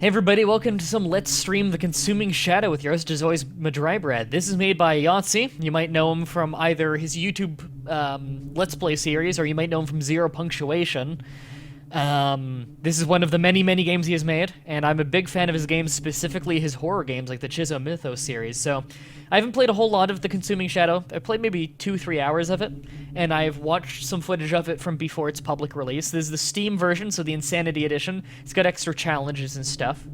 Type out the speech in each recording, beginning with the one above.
Hey everybody, welcome to some Let's Stream The Consuming Shadow with your host, as always, Mah-Dry-Bread. This is made by Yahtzee. You might know him from either his YouTube Let's Play series, or you might know him from Zero Punctuation. This is one of the many, many games he has made, and I'm a big fan of his games, specifically his horror games, like the Chizo Mythos series. So, I haven't played a whole lot of The Consuming Shadow. I've played maybe 2-3 hours of it, and I've watched some footage of it from before its public release. This is the Steam version, so the Insanity Edition. It's got extra challenges and stuff.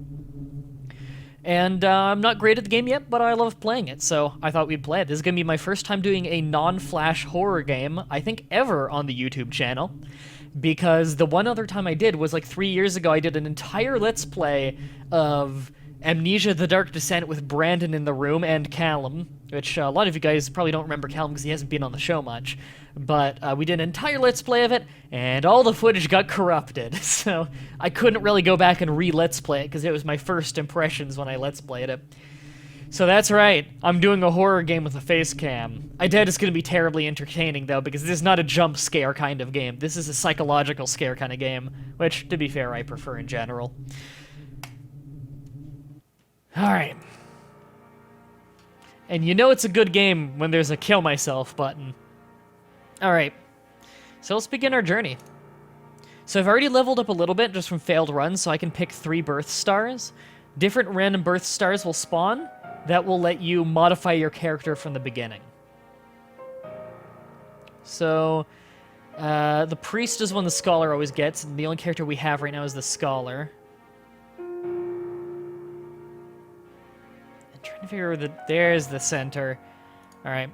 And I'm not great at the game yet, but I love playing it, so I thought we'd play it. This is going to be my first time doing a non-Flash horror game, I think ever, on the YouTube channel. Because the one other time I did was like 3 years ago. I did an entire Let's Play of Amnesia: The Dark Descent with Brandon in the room and Callum, which a lot of you guys probably don't remember Callum because he hasn't been on the show much. But we did an entire Let's Play of it, and all the footage got corrupted, so I couldn't really go back and re-Let's Play it because it was my first impressions when I Let's Played it. So that's right, I'm doing a horror game with a face cam. I doubt it's going to be terribly entertaining, though, because this is not a jump scare kind of game. This is a psychological scare kind of game, which, to be fair, I prefer in general. Alright. And you know it's a good game when there's a kill myself button. Alright. So let's begin our journey. So I've already leveled up a little bit just from failed runs, so I can pick 3 birth stars. Different random birth stars will spawn. That will let you modify your character from the beginning. So, the priest is one the scholar always gets, and the only character we have right now is the scholar. I'm trying to figure out that there's the center. Alright.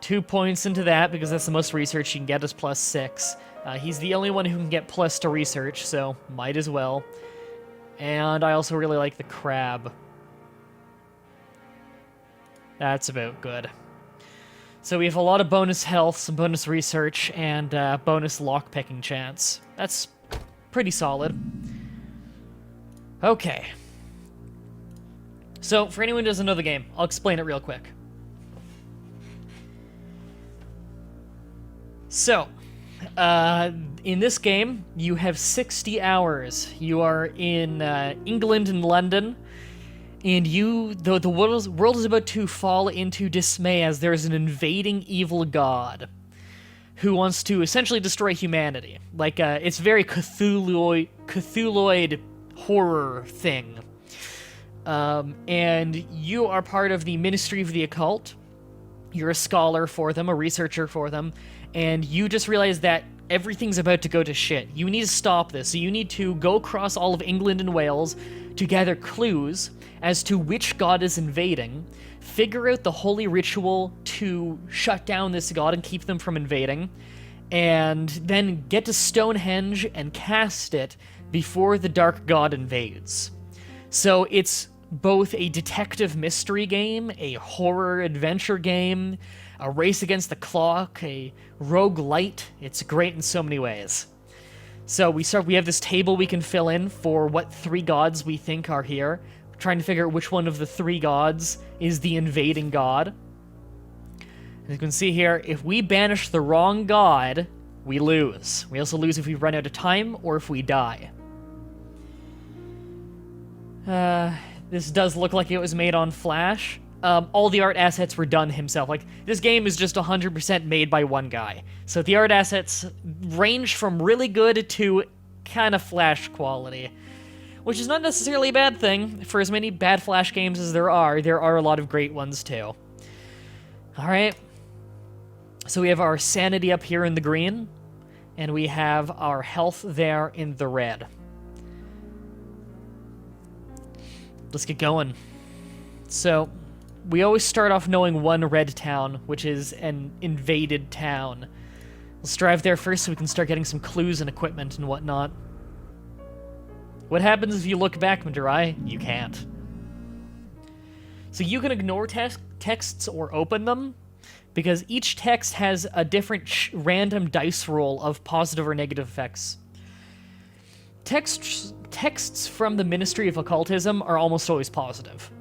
2 points into that, because that's the most research you can get is +6. He's the only one who can get plus to research, so might as well. And I also really like the crab. That's about good. So we have a lot of bonus health, some bonus research, and bonus lockpicking chance. That's pretty solid. Okay. So, for anyone who doesn't know the game, I'll explain it real quick. So, in this game, you have 60 hours. You are in England and London. And the world is about to fall into dismay as there is an invading evil god who wants to essentially destroy humanity. Like, it's very Cthulhuoid horror thing. And you are part of the Ministry of the Occult. You're a scholar for them, a researcher for them, and you just realize that everything's about to go to shit. You need to stop this, so you need to go across all of England and Wales to gather clues as to which god is invading, figure out the holy ritual to shut down this god and keep them from invading, and then get to Stonehenge and cast it before the dark god invades. So it's both a detective mystery game, a horror adventure game, a race against the clock, a roguelite. It's great in so many ways. So we have this table we can fill in for what 3 gods we think are here. We're trying to figure out which one of the 3 gods is the invading god. As you can see here, if we banish the wrong god, we lose. We also lose if we run out of time or if we die. This does look like it was made on Flash. All the art assets were done himself. Like, this game is just 100% made by one guy. So the art assets range from really good to kind of Flash quality. Which is not necessarily a bad thing. For as many bad Flash games as there are a lot of great ones too. Alright. So we have our sanity up here in the green. And we have our health there in the red. Let's get going. So, we always start off knowing one red town, which is an invaded town. Let's drive there first so we can start getting some clues and equipment and whatnot. What happens if you look back, Mah-Dry? You can't. So you can ignore texts or open them, because each text has a different random dice roll of positive or negative effects. Texts from the Ministry of Occultism are almost always positive.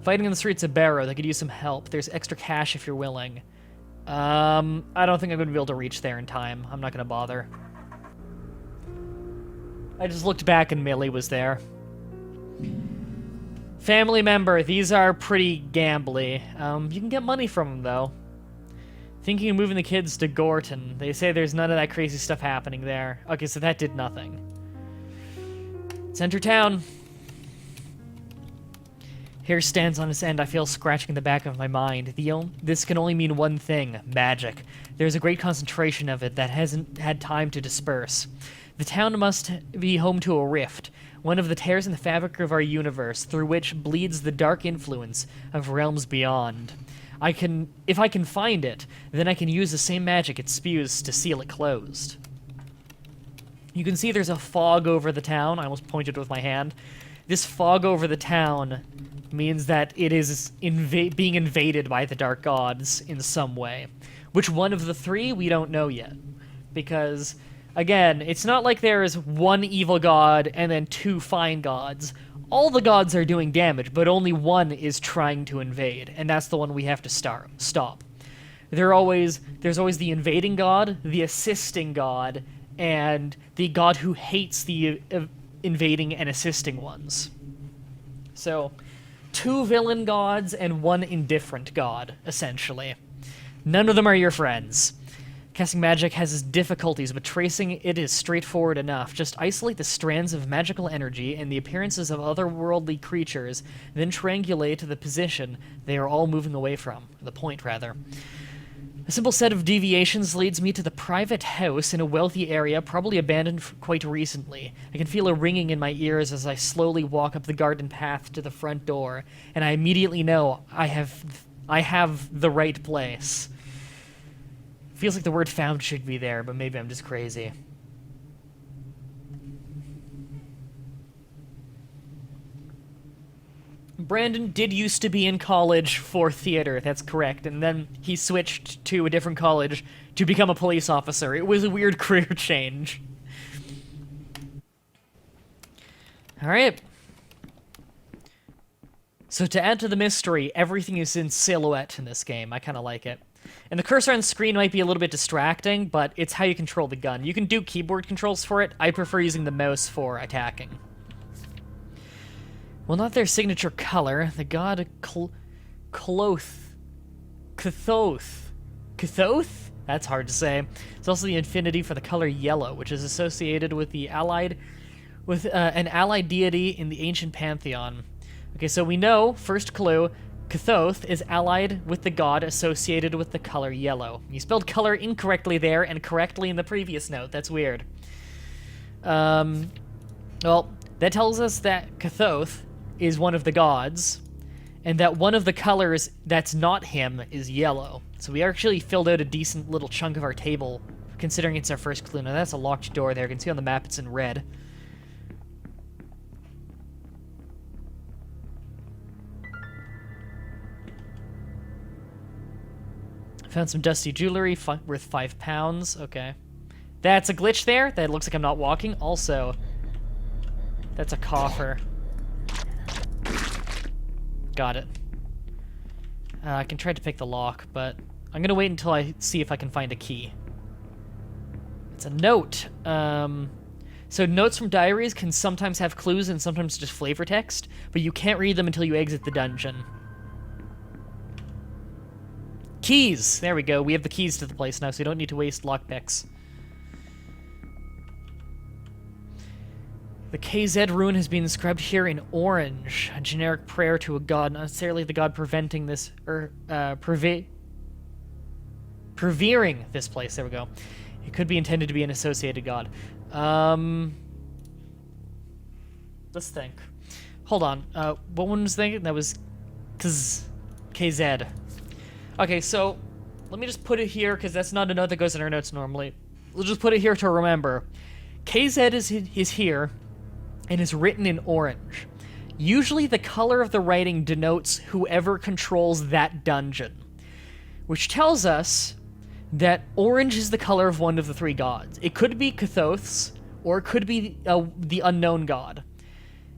Fighting in the streets of Barrow, they could use some help. There's extra cash if you're willing. I don't think I'm going to be able to reach there in time. I'm not going to bother. I just looked back and Millie was there. Family member, these are pretty gambly. You can get money from them, though. Thinking of moving the kids to Gorton. They say there's none of that crazy stuff happening there. Okay, so that did nothing. Center town. Hair stands on its end. I feel scratching in the back of my mind. This can only mean one thing: magic. There's a great concentration of it that hasn't had time to disperse. The town must be home to a rift, one of the tears in the fabric of our universe, through which bleeds the dark influence of realms beyond. If I can find it, then I can use the same magic it spews to seal it closed. You can see there's a fog over the town. I almost pointed with my hand. This fog over the town means that it is being invaded by the dark gods in some way. Which one of the three, we don't know yet. Because, again, it's not like there is one evil god and then two fine gods. All the gods are doing damage, but only one is trying to invade, and that's the one we have to stop. There's always the invading god, the assisting god, and the god who hates the invading and assisting ones. So, 2 villain gods and 1 indifferent god, essentially. None of them are your friends. Casting magic has its difficulties, but tracing it is straightforward enough. Just isolate the strands of magical energy and the appearances of otherworldly creatures, then triangulate the position they are all moving away from. The point, rather. A simple set of deviations leads me to the private house in a wealthy area, probably abandoned quite recently. I can feel a ringing in my ears as I slowly walk up the garden path to the front door, and I immediately know I have the right place. Feels like the word found should be there, but maybe I'm just crazy. Brandon did used to be in college for theater, that's correct, and then he switched to a different college to become a police officer. It was a weird career change. Alright. So to add to the mystery, everything is in silhouette in this game. I kind of like it. And the cursor on the screen might be a little bit distracting, but it's how you control the gun. You can do keyboard controls for it. I prefer using the mouse for attacking. Well, not their signature color. The god Cthoth. That's hard to say. It's also the infinity for the color yellow, which is associated with an allied deity in the ancient pantheon. Okay, so we know, first clue, Cthoth is allied with the god associated with the color yellow. You spelled color incorrectly there and correctly in the previous note. That's weird. Well, that tells us that Cthoth is one of the gods, and that one of the colors that's not him is yellow. So we actually filled out a decent little chunk of our table, considering it's our first clue. Now that's a locked door there. You can see on the map it's in red. Found some dusty jewelry worth £5. Okay. That's a glitch there. That looks like I'm not walking. Also, that's a coffer. Got it. I can try to pick the lock, but I'm gonna wait until I see if I can find a key. It's a note. So notes from diaries can sometimes have clues and sometimes just flavor text, but you can't read them until you exit the dungeon. Keys! There we go. We have the keys to the place now, so you don't need to waste lockpicks. The KZ rune has been inscribed here in orange. A generic prayer to a god, not necessarily the god preventing this, or, prevering this place. There we go. It could be intended to be an associated god. Let's think. Hold on. What one was thinking? That was KZ. Okay, so let me just put it here, because that's not a note that goes in our notes normally. We'll just put it here to remember. KZ is here, and is written in orange. Usually the color of the writing denotes whoever controls that dungeon, which tells us that orange is the color of one of the 3 gods. It could be Cthoth's, or it could be the unknown god.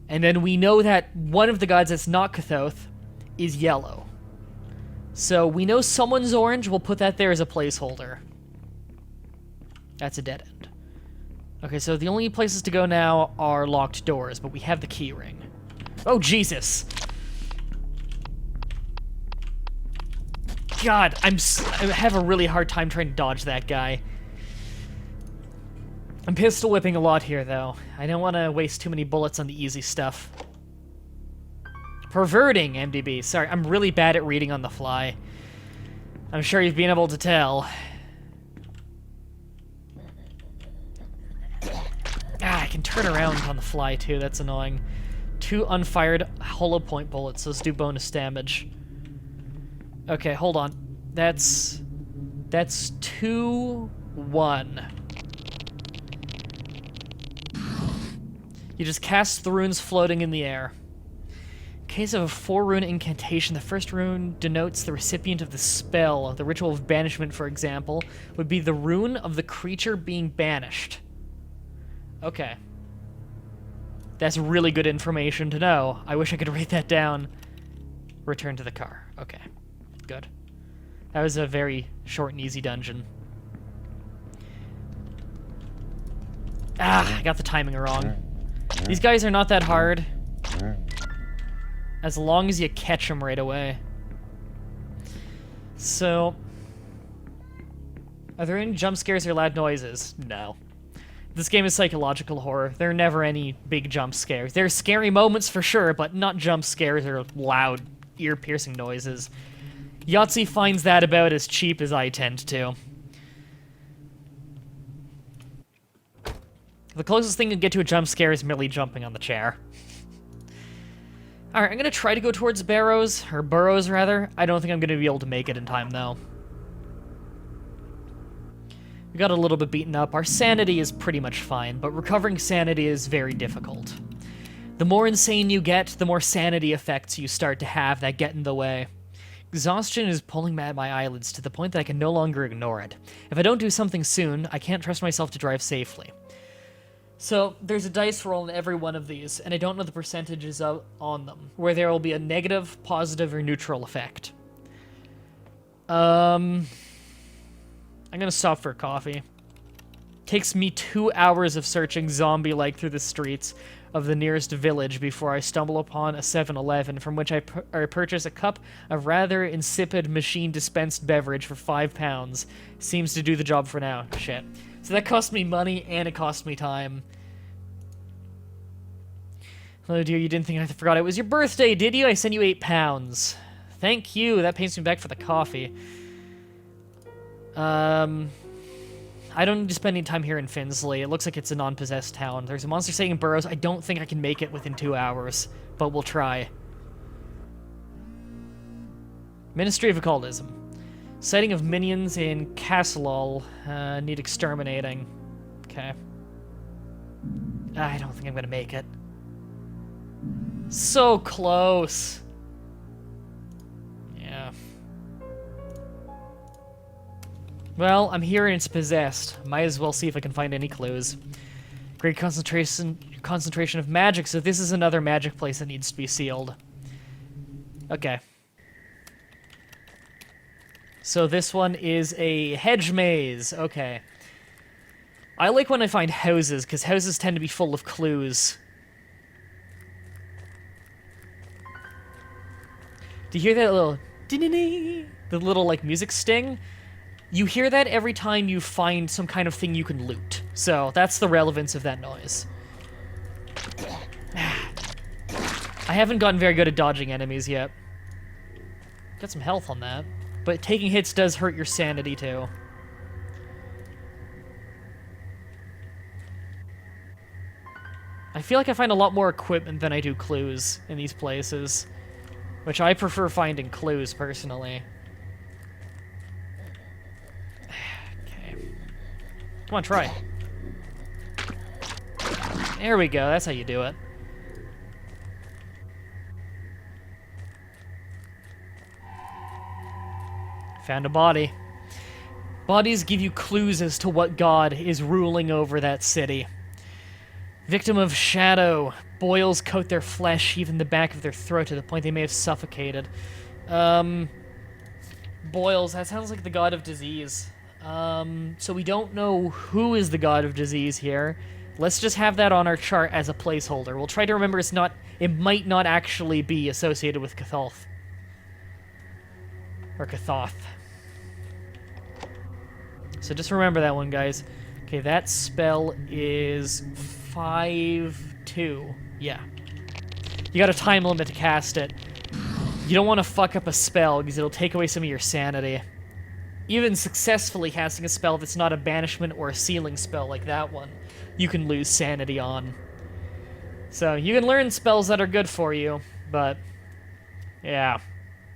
And then we know that one of the gods that's not Cthoth is yellow. So we know someone's orange. We'll put that there as a placeholder. That's a dead end. Okay, so the only places to go now are locked doors, but we have the key ring. Oh, Jesus! God, I have a really hard time trying to dodge that guy. I'm pistol whipping a lot here, though. I don't want to waste too many bullets on the easy stuff. Perverting, MDB. Sorry, I'm really bad at reading on the fly. I'm sure you've been able to tell. Ah, I can turn around on the fly, too. That's annoying. 2 unfired hollow point bullets. Those do bonus damage. Okay, hold on. That's 2-1. You just cast the runes floating in the air. In case of a 4-rune incantation, the first rune denotes the recipient of the spell. The ritual of banishment, for example, would be the rune of the creature being banished. Okay. That's really good information to know. I wish I could write that down. Return to the car. Okay. Good. That was a very short and easy dungeon. Ah, I got the timing wrong. These guys are not that hard. As long as you catch them right away. So... are there any jump scares or loud noises? No. This game is psychological horror. There are never any big jump scares. There are scary moments for sure, but not jump scares or loud, ear-piercing noises. Yahtzee finds that about as cheap as I tend to. The closest thing you get to a jump scare is merely jumping on the chair. Alright, I'm gonna try to go towards Burrows, rather. I don't think I'm gonna be able to make it in time, though. We got a little bit beaten up. Our sanity is pretty much fine, but recovering sanity is very difficult. The more insane you get, the more sanity effects you start to have that get in the way. Exhaustion is pulling at my eyelids to the point that I can no longer ignore it. If I don't do something soon, I can't trust myself to drive safely. So, there's a dice roll in every one of these, and I don't know the percentages on them, where there will be a negative, positive, or neutral effect. I'm gonna stop for coffee. Takes me 2 hours of searching zombie-like through the streets of the nearest village before I stumble upon a 7-Eleven, from which I purchase a cup of rather insipid machine-dispensed beverage for £5. Seems to do the job for now. Shit. So that cost me money, and it cost me time. Oh dear, you didn't think I forgot it was your birthday, did you? I sent you £8. Thank you, that pays me back for the coffee. I don't need to spend any time here in Finsley. It looks like it's a non-possessed town. There's a monster staying in Burrows. I don't think I can make it within 2 hours, but we'll try. Ministry of Occultism. Sighting of minions in Castlehall. Need exterminating. Okay. I don't think I'm gonna make it. So close. Yeah. Well, I'm here and it's possessed. Might as well see if I can find any clues. Great concentration of magic, so this is another magic place that needs to be sealed. Okay. So this one is a hedge maze. Okay. I like when I find houses, because houses tend to be full of clues. Do you hear that little... the little, like, music sting? You hear that every time you find some kind of thing you can loot. So, that's the relevance of that noise. I haven't gotten very good at dodging enemies yet. Got some health on that. But taking hits does hurt your sanity, too. I feel like I find a lot more equipment than I do clues in these places. Which I prefer finding clues, personally. Okay. Come on, try. There we go, that's how you do it. Found a body. Bodies give you clues as to what god is ruling over that city. Victim of shadow. Boils coat their flesh, even the back of their throat, to the point they may have suffocated. Boils, that sounds like the god of disease. So we don't know who is the god of disease here. Let's just have that on our chart as a placeholder. We'll try to remember it might not actually be associated with Catholth. Or Cathoth. So just remember that one, guys. Okay, that spell is 5/2. Yeah. You got a time limit to cast it. You don't want to fuck up a spell because it'll take away some of your sanity. Even successfully casting a spell that's not a banishment or a sealing spell like that one, you can lose sanity on. So you can learn spells that are good for you, but yeah.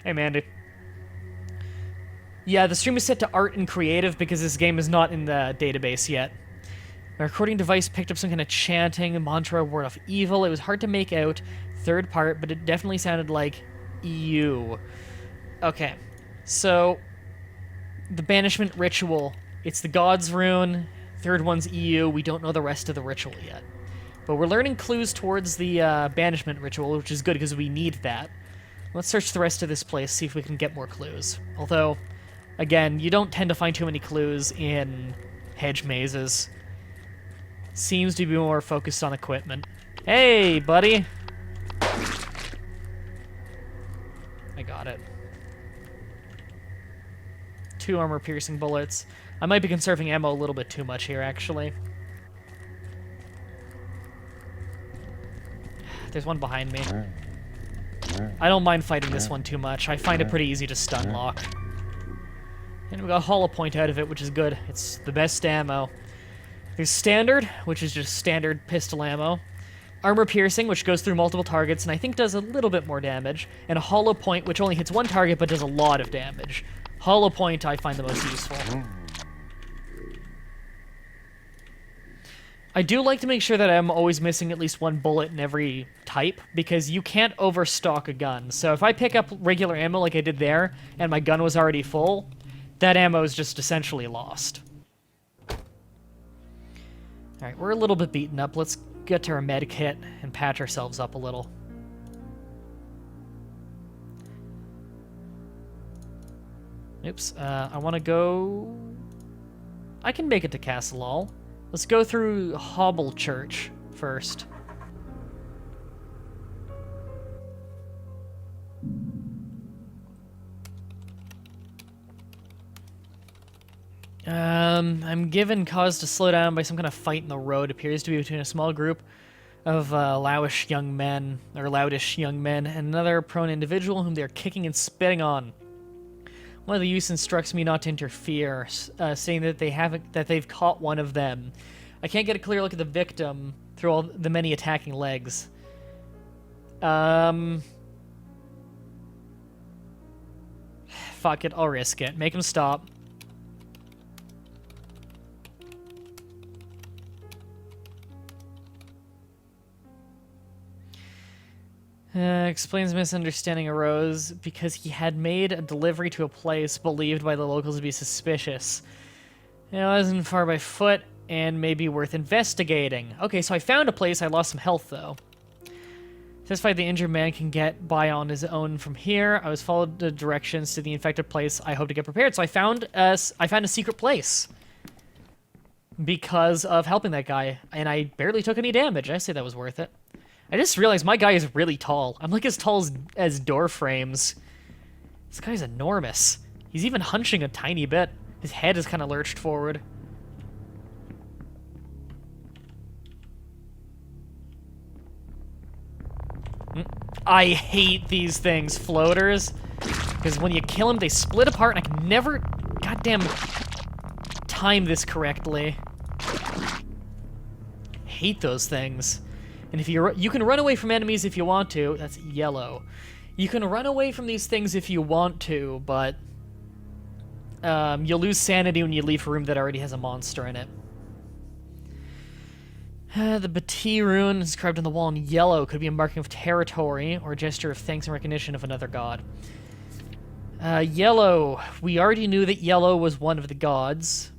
Hey, Mandy. Yeah, the stream is set to art and creative because this game is not in the database yet. My recording device picked up some kind of chanting, mantra, word of evil. It was hard to make out, third part, but it definitely sounded like EU. Okay, so the banishment ritual. It's the God's rune. Third one's EU. We don't know the rest of the ritual yet. But we're learning clues towards the banishment ritual, which is good because we need that. Let's search the rest of this place, see if we can get more clues. Although, again, you don't tend to find too many clues in hedge mazes. Seems to be more focused on equipment. Hey, buddy! I got it. 2 armor-piercing bullets. I might be conserving ammo a little bit too much here, actually. There's one behind me. I don't mind fighting this one too much. I find it pretty easy to stun lock. And we got hollow point out of it, which is good. It's the best ammo. There's standard, which is just standard pistol ammo. Armor piercing, which goes through multiple targets and I think does a little bit more damage. And a hollow point, which only hits one target but does a lot of damage. Hollow point I find the most useful. I do like to make sure that I'm always missing at least one bullet in every type, because you can't overstock a gun. So if I pick up regular ammo like I did there, and my gun was already full, that ammo is just essentially lost. Alright, we're a little bit beaten up. Let's get to our med kit and patch ourselves up a little. Oops, I want to go... I can make it to Castle Hall. Let's go through Hobble Church first. I'm given cause to slow down by some kind of fight in the road. Appears to be between a small group of loudish young men and another prone individual whom they are kicking and spitting on. One of the youths instructs me not to interfere, saying that they've caught one of them. I can't get a clear look at the victim through all the many attacking legs. Fuck it, I'll risk it. Make him stop. Explains misunderstanding arose because he had made a delivery to a place believed by the locals to be suspicious. It wasn't far by foot and may be worth investigating. Okay, so I found a place. I lost some health, though. Satisfied the injured man can get by on his own from here. I was followed the directions to the infected place. I hope to get prepared. So I found a secret place because of helping that guy, and I barely took any damage. I say that was worth it. I just realized my guy is really tall. I'm like as tall as door frames. This guy's enormous. He's even hunching a tiny bit. His head is kind of lurched forward. I hate these things, floaters. Because when you kill them, they split apart, and I can never goddamn time this correctly. Hate those things. And if you can run away from enemies if you want to. That's yellow. You can run away from these things if you want to, but you'll lose sanity when you leave a room that already has a monster in it. The Bati rune inscribed on the wall in yellow could be a marking of territory or a gesture of thanks and recognition of another god. Yellow. We already knew that yellow was one of the gods.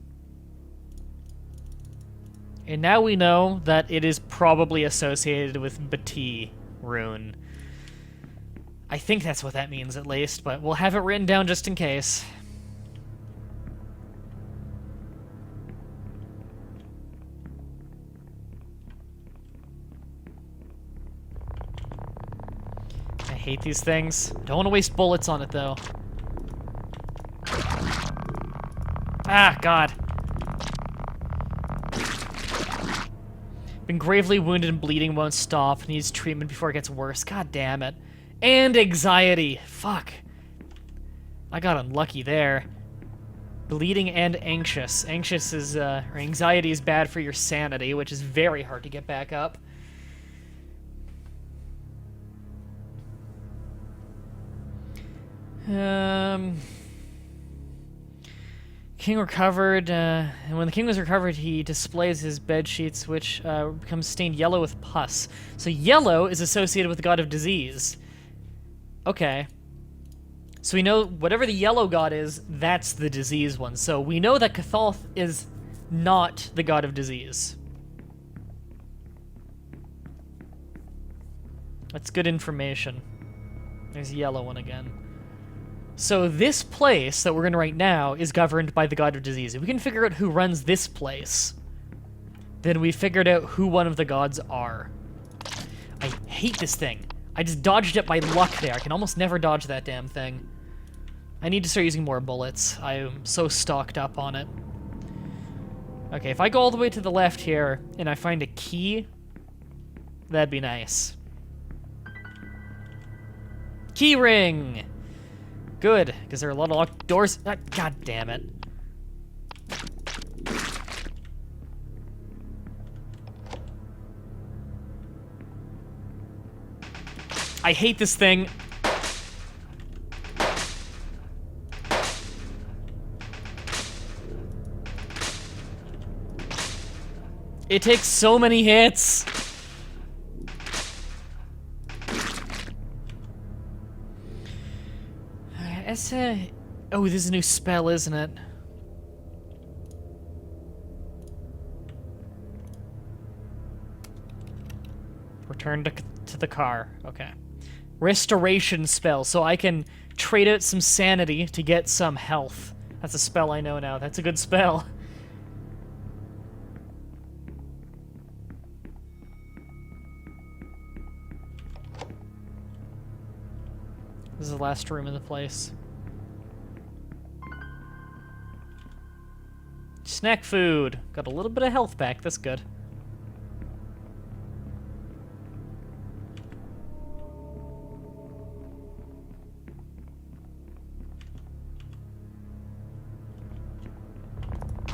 And now we know that it is probably associated with Bati rune. I think that's what that means, at least, but we'll have it written down just in case. hate these things. Don't want to waste bullets on it, though. Ah, God. Been gravely wounded and bleeding, won't stop. Needs treatment before it gets worse. God damn it. And anxiety. Fuck. I got unlucky there. Bleeding and anxious. Anxious is, or anxiety is bad for your sanity, which is very hard to get back up. King recovered, and when the king was recovered, he displays his bed sheets, which becomes stained yellow with pus. So yellow is associated with the god of disease. Okay. So we know whatever the yellow god is, that's the disease one. So we know that Cathalth is not the god of disease. That's good information. There's the yellow one again. So this place that we're in right now is governed by the god of disease. If we can figure out who runs this place, then we figured out who one of the gods are. I hate this thing. I just dodged it by luck there. I can almost never dodge that damn thing. I need to start using more bullets. I am so stocked up on it. Okay, if I go all the way to the left here and I find a key, that'd be nice. Key ring! Good, because there are a lot of locked doors. Ah, God damn it. I hate this thing. It takes so many hits. Oh, this is a new spell, isn't it? Return to the car. Okay. Restoration spell, so I can trade out some sanity to get some health. That's a spell I know now. That's a good spell. This is the last room in the place. Snack food. Got a little bit of health back. That's good.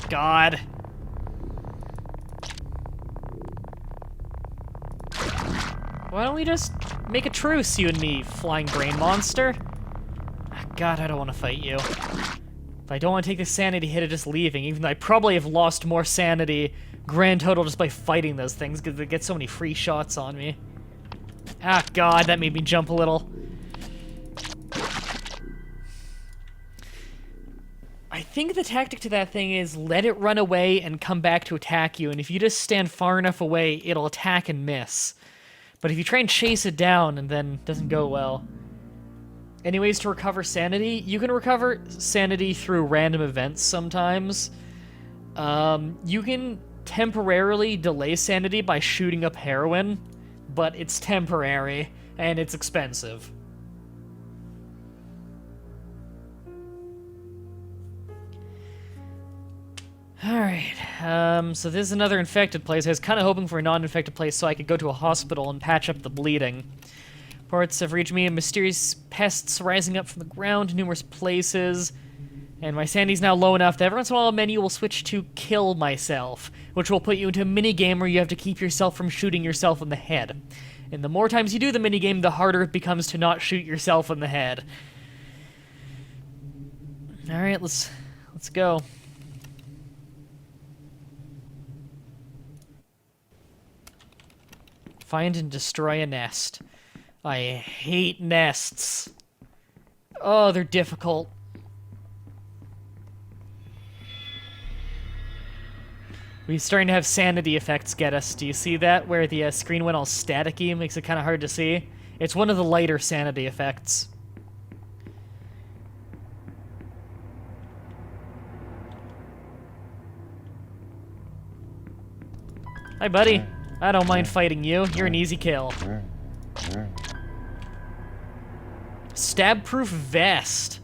God. Why don't we just make a truce, you and me, flying brain monster? Ah, God, I don't want to fight you. But I don't want to take the sanity hit of just leaving, even though I probably have lost more sanity grand total just by fighting those things, because they get so many free shots on me. Ah, God, that made me jump a little. I think the tactic to that thing is let it run away and come back to attack you, and if you just stand far enough away, it'll attack and miss. But if you try and chase it down, and then it doesn't go well. Any ways to recover sanity? You can recover sanity through random events sometimes. You can temporarily delay sanity by shooting up heroin, but it's temporary, and it's expensive. Alright, so this is another infected place. I was kind of hoping for a non-infected place so I could go to a hospital and patch up the bleeding. Reports have reached me of mysterious pests rising up from the ground in numerous places, and my sanity's now low enough that every once in a while a menu will switch to kill myself, which will put you into a minigame where you have to keep yourself from shooting yourself in the head. And the more times you do the minigame, the harder it becomes to not shoot yourself in the head. Alright, let's go. Find and destroy a nest. I hate nests. Oh, they're difficult. We're starting to have sanity effects get us. Do you see that? Where the screen went all staticky, makes it kind of hard to see. It's one of the lighter sanity effects. Hi, buddy. I don't mind fighting you. You're an easy kill. Stab-proof vest.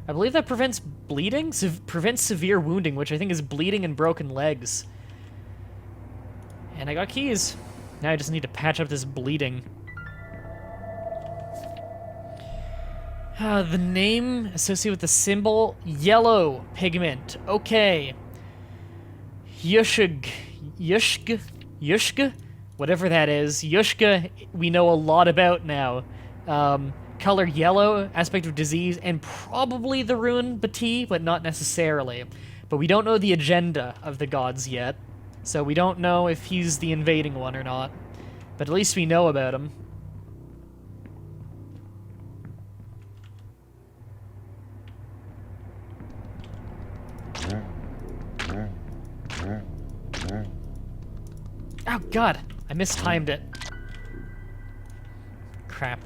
I believe that prevents bleeding? Prevents severe wounding, which I think is bleeding and broken legs. And I got keys. Now I just need to patch up this bleeding. The name associated with the symbol, yellow pigment. Okay. Yushg. Whatever that is. Yushka, we know a lot about now. Color yellow, aspect of disease, and probably the rune Bati, but not necessarily. But we don't know the agenda of the gods yet, so we don't know if he's the invading one or not. But at least we know about him. Oh god, I mistimed it. Crap.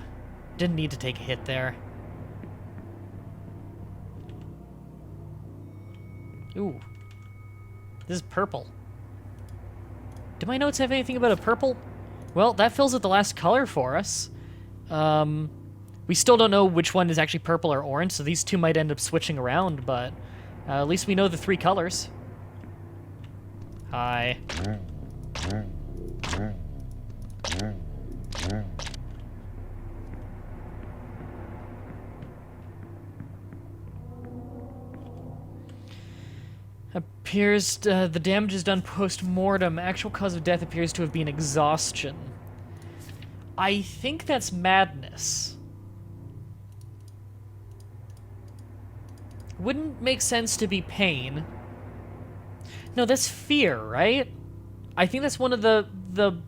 Didn't need to take a hit there. Ooh. This is purple. Do my notes have anything about a purple? Well, that fills out the last color for us. We still don't know which one is actually purple or orange, so these two might end up switching around, but at least we know the 3 colors. Hi. Appears the damage is done post-mortem. Actual cause of death appears to have been exhaustion. I think that's madness. Wouldn't make sense to be pain. No, that's fear, right? I think that's one of the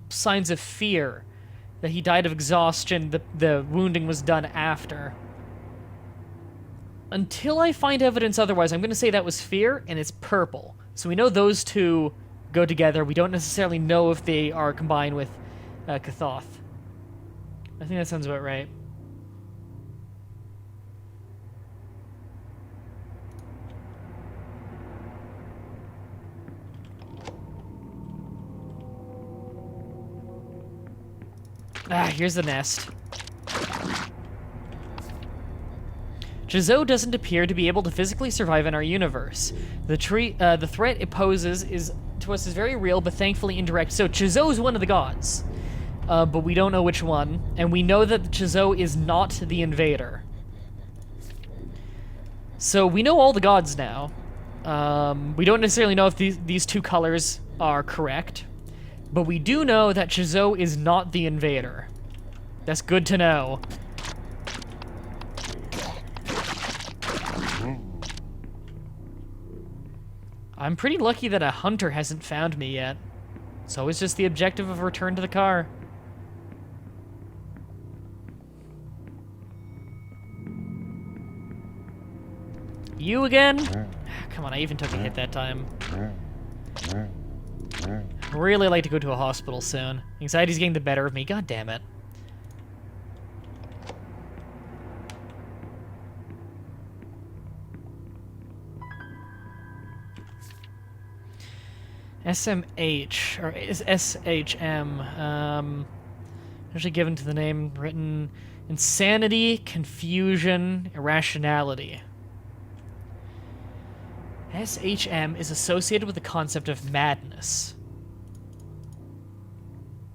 signs of fear. That he died of exhaustion, the wounding was done after. Until I find evidence otherwise, I'm going to say that was fear, and it's purple. So we know those two go together. We don't necessarily know if they are combined with Kathoth. I think that sounds about right. Here's the nest. Chizou doesn't appear to be able to physically survive in our universe. The threat it poses to us is very real, but thankfully indirect. So Chizou is one of the gods, but we don't know which one, and we know that Chizou is not the invader. So we know all the gods now. We don't necessarily know if these 2 colors are correct, but we do know that Chizou is not the invader. That's good to know. I'm pretty lucky that a hunter hasn't found me yet. So it's just the objective of return to the car. You again? Come on, I even took a hit that time. Really like to go to a hospital soon. Anxiety's getting the better of me, god damn it. SMH, or is SHM, usually given to the name written insanity, confusion, irrationality. SHM is associated with the concept of madness.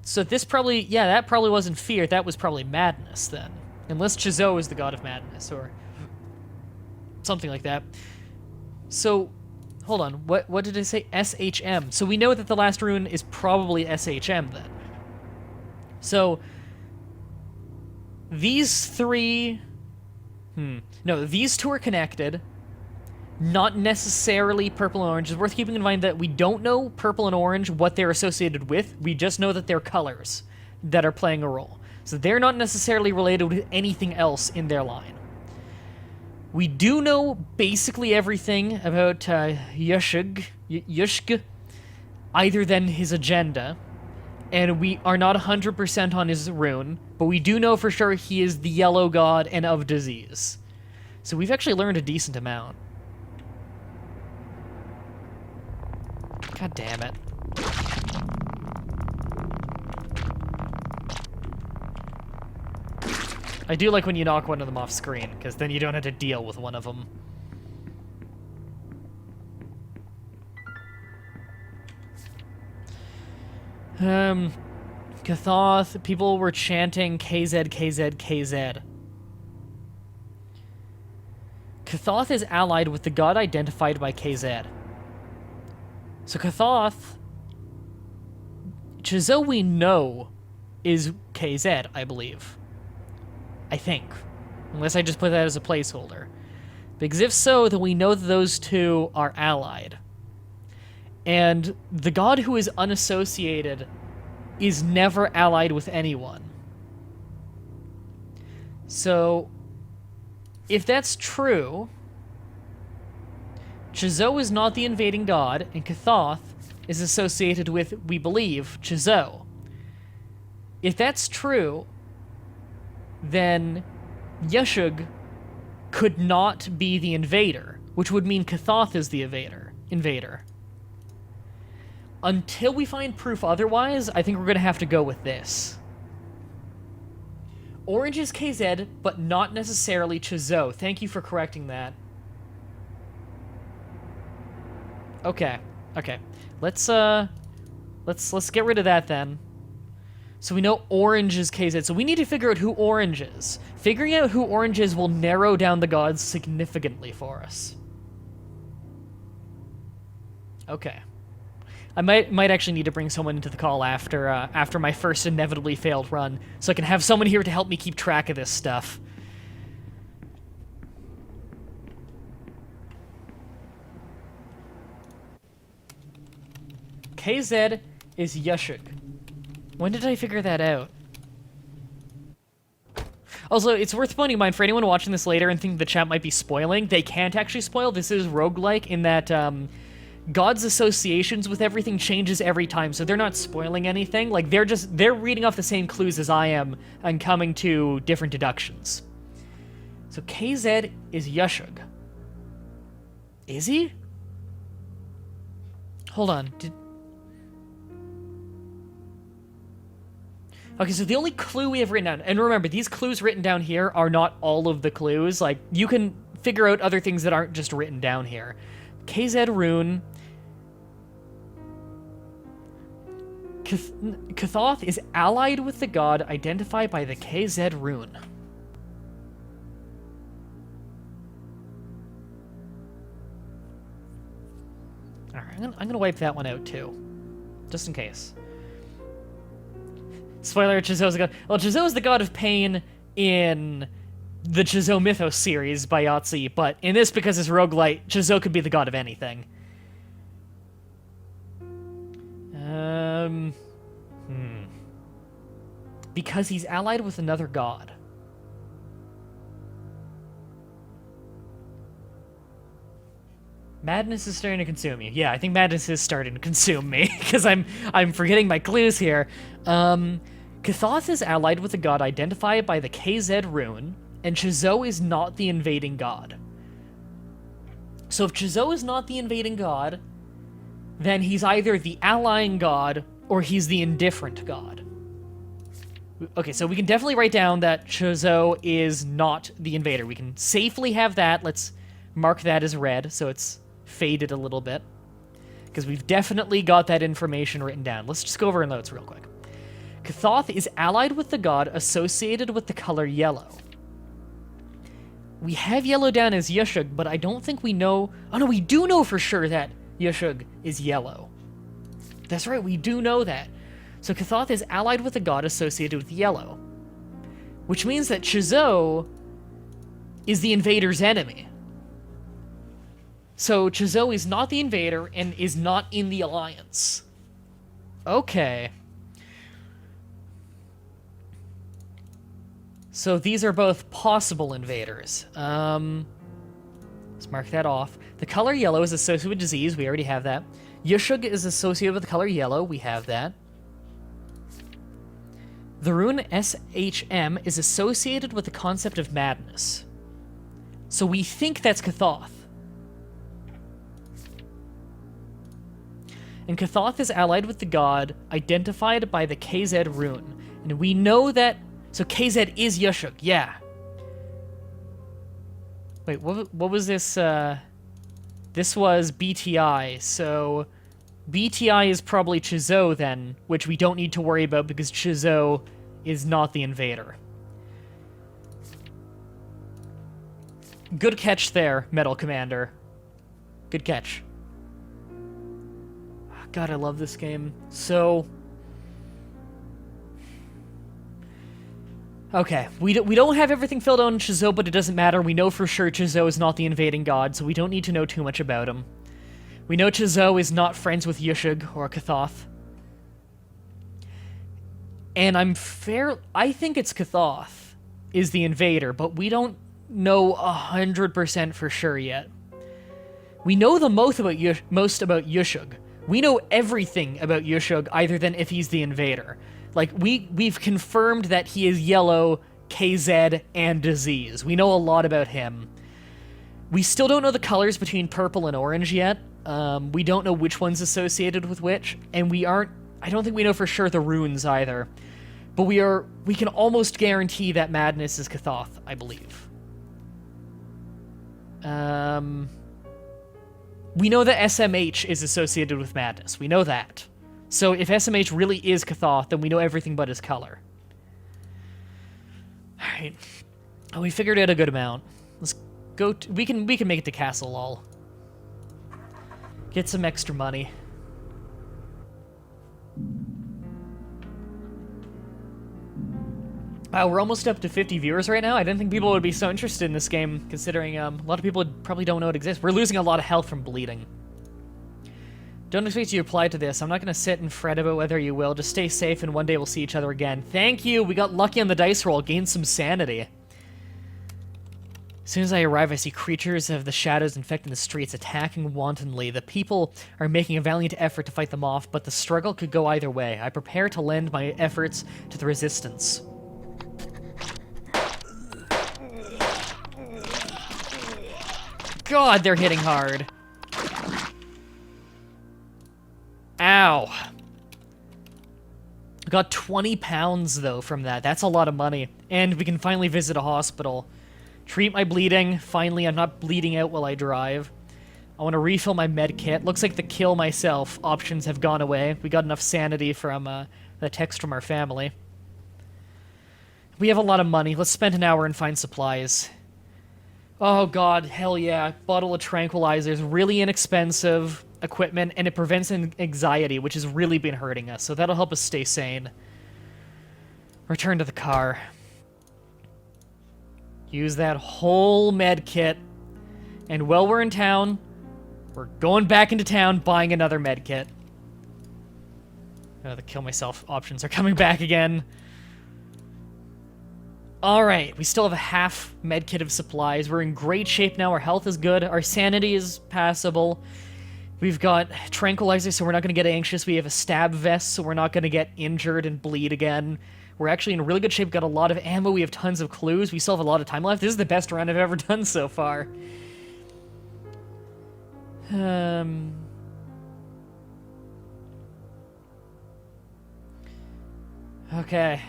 So this probably, yeah, that probably wasn't fear, that was probably madness then. Unless Chizou is the god of madness, or something like that. So, hold on, what did it say? SHM. So we know that the last rune is probably SHM then. So, these 3... No, these 2 are connected. Not necessarily purple and orange. It's worth keeping in mind that we don't know purple and orange, what they're associated with. We just know that they're colors that are playing a role. So they're not necessarily related with anything else in their line. We do know basically everything about Yushg, other than his agenda, and we are not 100% on his rune, but we do know for sure he is the yellow god and of disease. So we've actually learned a decent amount. God damn it. I do like when you knock one of them off screen, because then you don't have to deal with one of them. Kathoth, people were chanting KZ, KZ, KZ. Kathoth is allied with the god identified by KZ. So Kathoth, Chizo we know is KZ, I believe. I think. Unless I just put that as a placeholder. Because if so, then we know that those two are allied. And the god who is unassociated is never allied with anyone. So, if that's true, Chizo is not the invading god, and Kathoth is associated with, we believe, Chizo. If that's true, then Yeshug could not be the invader, which would mean Kathoth is the invader. Until we find proof otherwise, I think we're going to have to go with this. Orange is KZ, but not necessarily Chizo. Thank you for correcting that. Okay. Let's get rid of that then. So we know orange is KZ, so we need to figure out who orange is. Figuring out who orange is will narrow down the gods significantly for us. Okay. I might actually need to bring someone into the call after my first inevitably failed run, so I can have someone here to help me keep track of this stuff. KZ is Yeshug. When did I figure that out? Also, it's worth pointing in mind for anyone watching this later and thinking the chat might be spoiling, they can't actually spoil. This is roguelike in that God's associations with everything changes every time, so they're not spoiling anything. Like, they're reading off the same clues as I am and coming to different deductions. So KZ is Yeshug. Is he? Hold on. Okay, so the only clue we have written down, and remember, these clues written down here are not all of the clues. Like, you can figure out other things that aren't just written down here. KZ rune. Kathoth is allied with the god identified by the KZ rune. Alright, I'm gonna wipe that one out too. Just in case. Spoiler, Chizo's the god. Well, Chizo's the god of pain in the Chizo Mythos series by Yahtzee, but in this, because it's roguelite, Chizo could be the god of anything. Because he's allied with another god. Madness is starting to consume you. Yeah, I think madness is starting to consume me, because I'm forgetting my clues here. Kathoth is allied with a god identified by the KZ rune, and Chizo is not the invading god. So if Chizo is not the invading god, then he's either the allying god, or he's the indifferent god. Okay, so we can definitely write down that Chizo is not the invader. We can safely have that. Let's mark that as red, so it's faded a little bit. Because we've definitely got that information written down. Let's just go over our notes real quick. Kathoth is allied with the god associated with the color yellow. We have yellow down as Yeshug, but I don't think we know... Oh no, we do know for sure that Yeshug is yellow. That's right, we do know that. So Kathoth is allied with a god associated with yellow. Which means that Chizo is the invader's enemy. So Chizo is not the invader and is not in the alliance. Okay. So these are both possible invaders. Let's mark that off. The color yellow is associated with disease. We already have that. Yeshug is associated with the color yellow. We have that. The rune SHM is associated with the concept of madness. So we think that's Kathoth. And Kathoth is allied with the god identified by the KZ rune. And we know that... So KZ is Yeshug, yeah. Wait, what was this? This was BTI, so BTI is probably Chizou then, which we don't need to worry about because Chizou is not the invader. Good catch there, Metal Commander. Good catch. God, I love this game. So... okay, we don't have everything filled out in Chizou, but it doesn't matter. We know for sure Chizou is not the invading god, so we don't need to know too much about him. We know Chizou is not friends with Yushig or Kathoth. And I think it's Kathoth is the invader, but we don't know 100% for sure yet. We know the most about Yushig. We know everything about Yushig other than if he's the invader. Like, we've confirmed that he is yellow, KZ, and disease. We know a lot about him. We still don't know the colors between purple and orange yet. We don't know which one's associated with which, and I don't think we know for sure the runes either. But we can almost guarantee that Madness is Kathoth, I believe. We know that SMH is associated with Madness. We know that. So if SMH really is Kathoth, then we know everything but his color. Alright. Oh, we figured out a good amount. Let's go... we can make it to Castle Lol. Get some extra money. Wow, we're almost up to 50 viewers right now. I didn't think people would be so interested in this game, considering a lot of people probably don't know it exists. We're losing a lot of health from bleeding. Don't expect you to apply to this. I'm not going to sit and fret about whether you will. Just stay safe, and one day we'll see each other again. Thank you! We got lucky on the dice roll. Gained some sanity. As soon as I arrive, I see creatures of the shadows infecting the streets, attacking wantonly. The people are making a valiant effort to fight them off, but the struggle could go either way. I prepare to lend my efforts to the resistance. God, they're hitting hard. Ow. I got 20 pounds, though, from that. That's a lot of money. And we can finally visit a hospital. Treat my bleeding. Finally, I'm not bleeding out while I drive. I want to refill my med kit. Looks like the kill myself options have gone away. We got enough sanity from the text from our family. We have a lot of money. Let's spend an hour and find supplies. Oh god, hell yeah. Bottle of tranquilizers. Really inexpensive equipment, and it prevents anxiety, which has really been hurting us, so that'll help us stay sane. Return to the car. Use that whole med kit. And while we're in town, we're going back into town, buying another med kit. Oh, the kill myself options are coming back again. Alright, we still have a half med kit of supplies. We're in great shape now. Our health is good. Our sanity is passable. We've got tranquilizers, so we're not going to get anxious. We have a stab vest, so we're not going to get injured and bleed again. We're actually in really good shape. Got a lot of ammo. We have tons of clues. We still have a lot of time left. This is the best run I've ever done so far. Okay.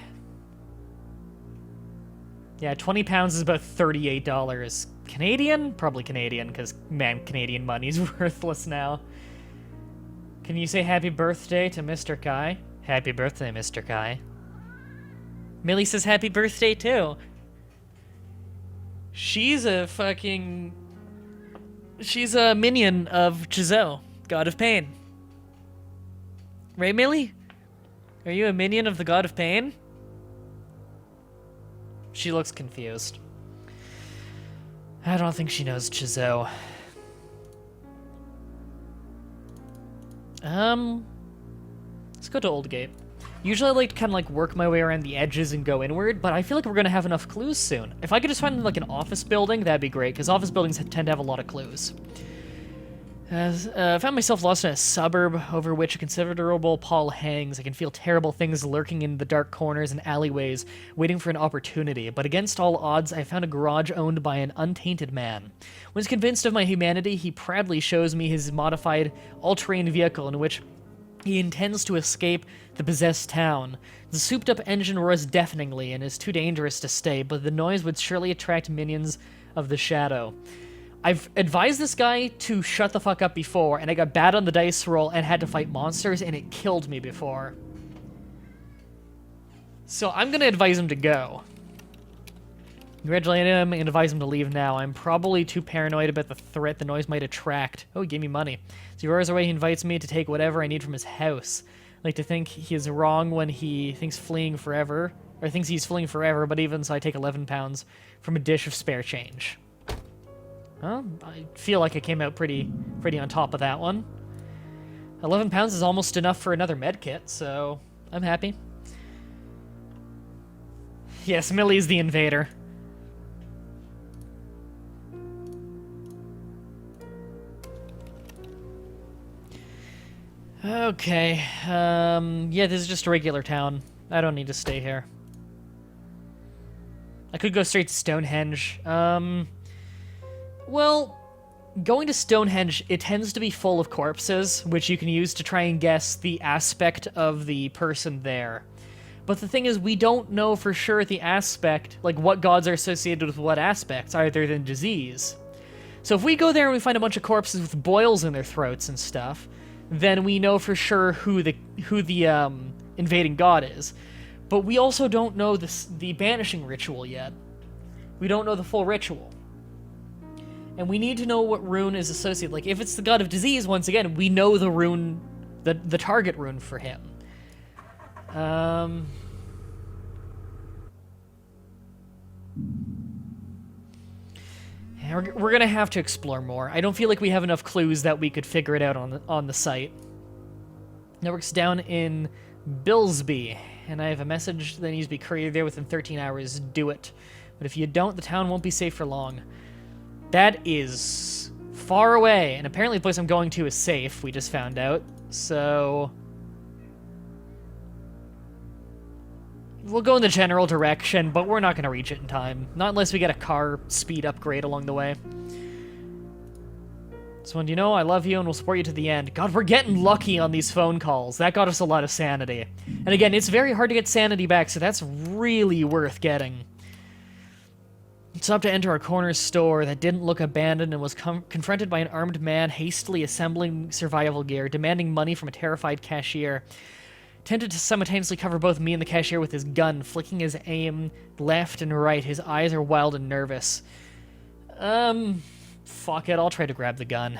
Yeah, 20 pounds is about $38. Canadian? Probably Canadian, because, man, Canadian money's worthless now. Can you say happy birthday to Mr. Kai? Happy birthday, Mr. Kai. Millie says happy birthday, too. She's a fucking... she's a minion of Chizou, God of Pain. Right, Millie? Are you a minion of the God of Pain? She looks confused. I don't think she knows Chizou. Let's go to Oldgate. Usually I like to kind of like work my way around the edges and go inward, but I feel like we're gonna have enough clues soon. If I could just find like an office building, that'd be great, because office buildings tend to have a lot of clues. I found myself lost in a suburb over which a considerable pall hangs. I can feel terrible things lurking in the dark corners and alleyways, waiting for an opportunity. But against all odds, I found a garage owned by an untainted man. When he's convinced of my humanity, he proudly shows me his modified all-terrain vehicle in which he intends to escape the possessed town. The souped-up engine roars deafeningly and is too dangerous to stay, but the noise would surely attract minions of the shadow. I've advised this guy to shut the fuck up before, and I got bad on the dice roll and had to fight monsters, and it killed me before. So I'm gonna advise him to go. Congratulate him and advise him to leave now. I'm probably too paranoid about the threat the noise might attract. Oh, he gave me money. So he roars away, he invites me to take whatever I need from his house. I like to think he is wrong when he thinks fleeing forever, or thinks he's fleeing forever, but even so I take 11 pounds from a dish of spare change. Well, I feel like I came out pretty on top of that one. 11 pounds is almost enough for another med kit, so I'm happy. Yes, Millie's the invader. Okay, yeah, this is just a regular town. I don't need to stay here. I could go straight to Stonehenge. Well, going to Stonehenge, it tends to be full of corpses, which you can use to try and guess the aspect of the person there. But the thing is, we don't know for sure the aspect, like what gods are associated with what aspects, other than disease. So if we go there and we find a bunch of corpses with boils in their throats and stuff, then we know for sure who the invading god is. But we also don't know the banishing ritual yet. We don't know the full ritual. And we need to know what rune is associated. Like, if it's the god of disease, once again, we know the rune, the target rune for him. We're gonna have to explore more. I don't feel like we have enough clues that we could figure it out on the site. Network's down in Billsby, and I have a message that needs to be couriered there within 13 hours. Do it. But if you don't, the town won't be safe for long. That is far away, and apparently the place I'm going to is safe, we just found out. So we'll go in the general direction, but we're not going to reach it in time. Not unless we get a car speed upgrade along the way. So, you know, I love you and we'll support you to the end. God, we're getting lucky on these phone calls. That got us a lot of sanity. And again, it's very hard to get sanity back, so that's really worth getting. It's up to enter a corner store that didn't look abandoned and was confronted by an armed man hastily assembling survival gear, demanding money from a terrified cashier. Tempted to simultaneously cover both me and the cashier with his gun, flicking his aim left and right. His eyes are wild and nervous. Fuck it, I'll try to grab the gun.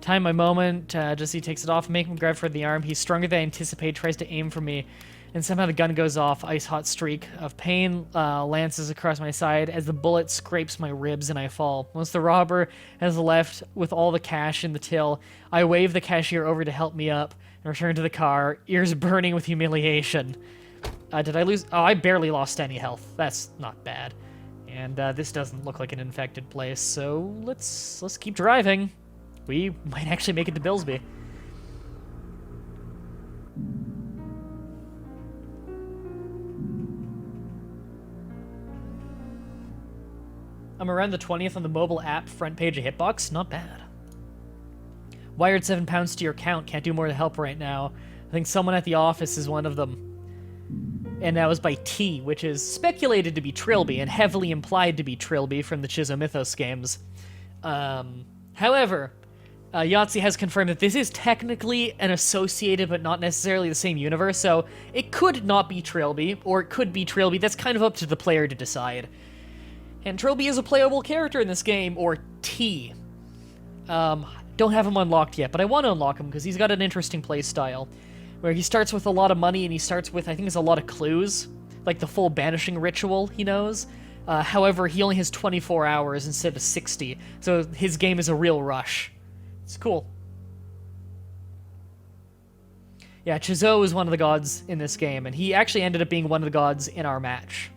Time my moment, just as he takes it off, make him grab for the arm. He's stronger than I anticipate, tries to aim for me, and somehow the gun goes off. Ice-hot streak of pain lances across my side as the bullet scrapes my ribs and I fall. Once the robber has left with all the cash in the till, I wave the cashier over to help me up and return to the car, ears burning with humiliation. Did I lose? Oh, I barely lost any health. That's not bad. And this doesn't look like an infected place, so let's keep driving. We might actually make it to Billsby. I'm around the 20th on the mobile app front page of Hitbox. Not bad. Wired 7 pounds to your account. Can't do more to help right now. I think someone at the office is one of them. And that was by T, which is speculated to be Trilby and heavily implied to be Trilby from the Chizo Mythos games. However, Yahtzee has confirmed that this is technically an associated but not necessarily the same universe, so it could not be Trilby, or it could be Trilby. That's kind of up to the player to decide. And Trilby is a playable character in this game, or T. Don't have him unlocked yet, but I want to unlock him because he's got an interesting playstyle. Where he starts with a lot of money and he starts with, I think it's a lot of clues, like the full banishing ritual he knows. However, he only has 24 hours instead of 60, so his game is a real rush. It's cool. Yeah, Chizo is one of the gods in this game, and he actually ended up being one of the gods in our match.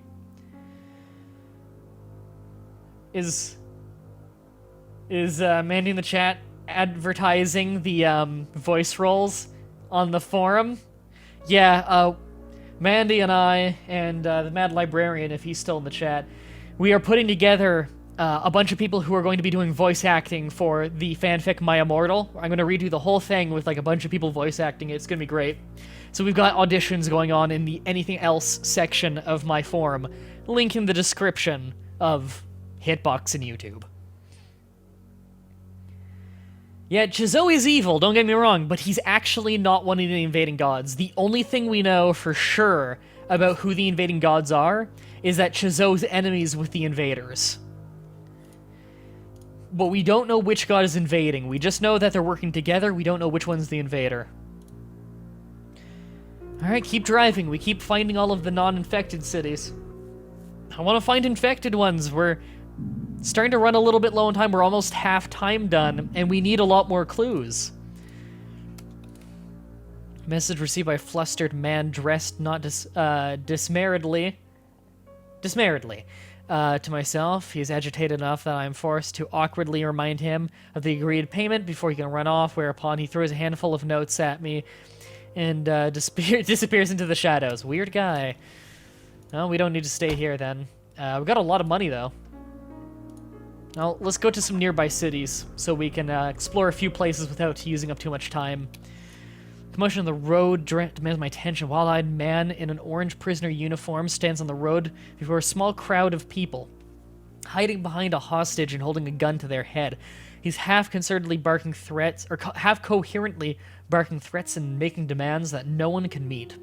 Is Mandy in the chat advertising the voice roles on the forum? Yeah, Mandy and I, and the Mad Librarian, if he's still in the chat, we are putting together a bunch of people who are going to be doing voice acting for the fanfic My Immortal. I'm going to redo the whole thing with like a bunch of people voice acting it. It's going to be great. So we've got auditions going on in the anything else section of my forum. Link in the description of hitbox in YouTube. Yeah, Chizo is evil, don't get me wrong, but he's actually not one of the invading gods. The only thing we know for sure about who the invading gods are is that Chizo's enemies with the invaders. But we don't know which god is invading. We just know that they're working together. We don't know which one's the invader. Alright, keep driving. We keep finding all of the non-infected cities. I want to find infected ones. We're starting to run a little bit low on time. We're almost half time done, and we need a lot more clues. Message received by a flustered man dressed not dismeritedly. To myself, he is agitated enough that I am forced to awkwardly remind him of the agreed payment before he can run off, whereupon he throws a handful of notes at me and disappears into the shadows. Weird guy. No, we don't need to stay here then. We've got a lot of money, though. Now, let's go to some nearby cities so we can explore a few places without using up too much time. Commotion on the road demands my attention. A wild-eyed man in an orange prisoner uniform stands on the road before a small crowd of people, hiding behind a hostage and holding a gun to their head. He's half-coherently barking threats and making demands that no one can meet.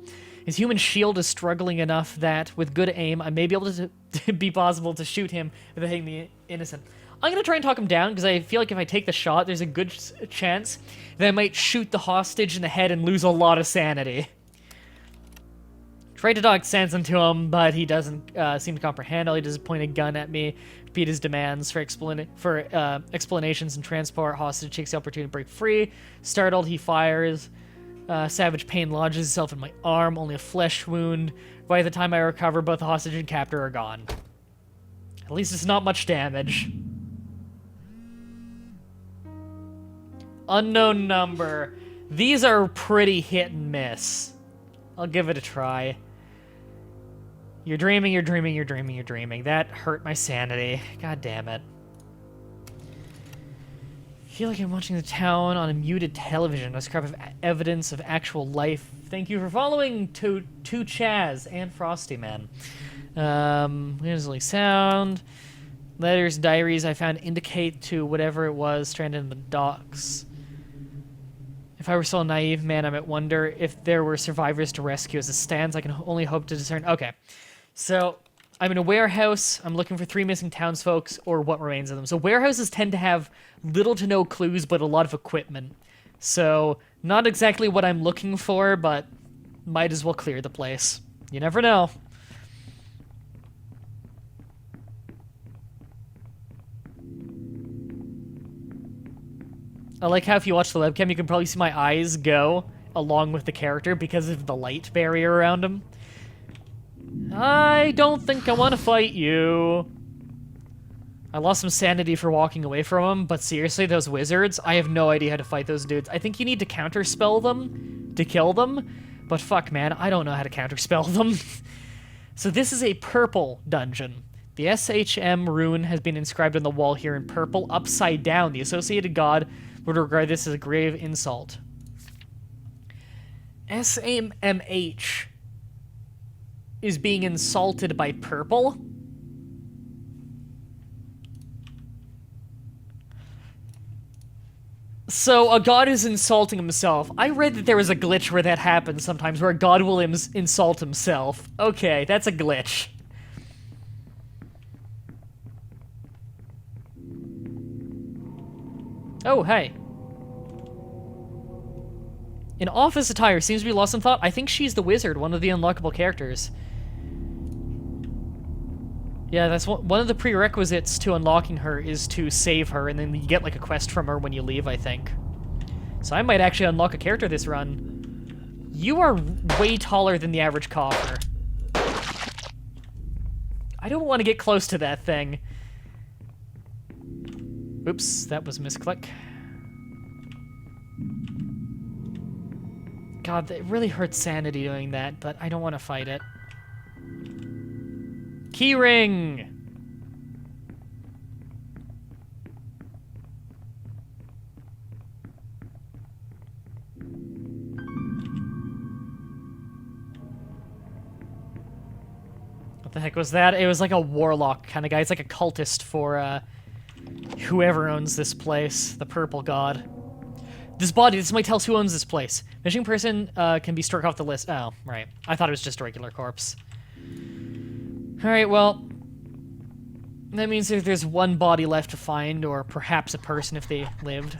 His human shield is struggling enough that, with good aim, I may be able to be possible to shoot him without hitting the innocent. I'm going to try and talk him down, because I feel like if I take the shot, there's a good chance that I might shoot the hostage in the head and lose a lot of sanity. Try to talk sense into him, but he doesn't seem to comprehend. All he does is point a gun at me, repeat his demands for explanations and transport. Hostage takes the opportunity to break free. Startled, he fires. Savage pain lodges itself in my arm, only a flesh wound. By the time I recover, both the hostage and captor are gone. At least it's not much damage. Unknown number. These are pretty hit and miss. I'll give it a try. You're dreaming, you're dreaming, you're dreaming, you're dreaming. That hurt my sanity. God damn it. I feel like I'm watching the town on a muted television. A scrap of evidence of actual life. Thank you for following to Chaz and Frosty Man. Weirdly sound. Letters, diaries I found indicate to whatever it was stranded in the docks. If I were still a naive man, I might wonder if there were survivors to rescue. As it stands, I can only hope to discern. Okay, so I'm in a warehouse. I'm looking for 3 missing townsfolk or what remains of them. So warehouses tend to have little to no clues, but a lot of equipment. So not exactly what I'm looking for, but might as well clear the place. You never know. I like how if you watch the webcam, you can probably see my eyes go along with the character because of the light barrier around him. I don't think I want to fight you. I lost some sanity for walking away from him, but seriously, those wizards, I have no idea how to fight those dudes. I think you need to counterspell them to kill them, but fuck, man, I don't know how to counterspell them. So this is a purple dungeon. The SHM rune has been inscribed on the wall here in purple, upside down. The associated god would regard this as a grave insult. SMH is being insulted by purple? So a god is insulting himself. I read that there was a glitch where that happens sometimes, where a god will insult himself. Okay, that's a glitch. Oh, hey. In office attire, seems to be lost in thought. I think she's the wizard, one of the unlockable characters. Yeah, that's one of the prerequisites to unlocking her is to save her, and then you get like a quest from her when you leave, I think. So I might actually unlock a character this run. You are way taller than the average coffer. I don't want to get close to that thing. Oops, that was a misclick. God, it really hurts sanity doing that, but I don't want to fight it. Keyring! What the heck was that? It was like a warlock kind of guy. It's like a cultist for whoever owns this place. The purple god. This body, this might tell us who owns this place. Missing person can be struck off the list. Oh, right. I thought it was just a regular corpse. Alright, well... that means that there's one body left to find, or perhaps a person if they lived.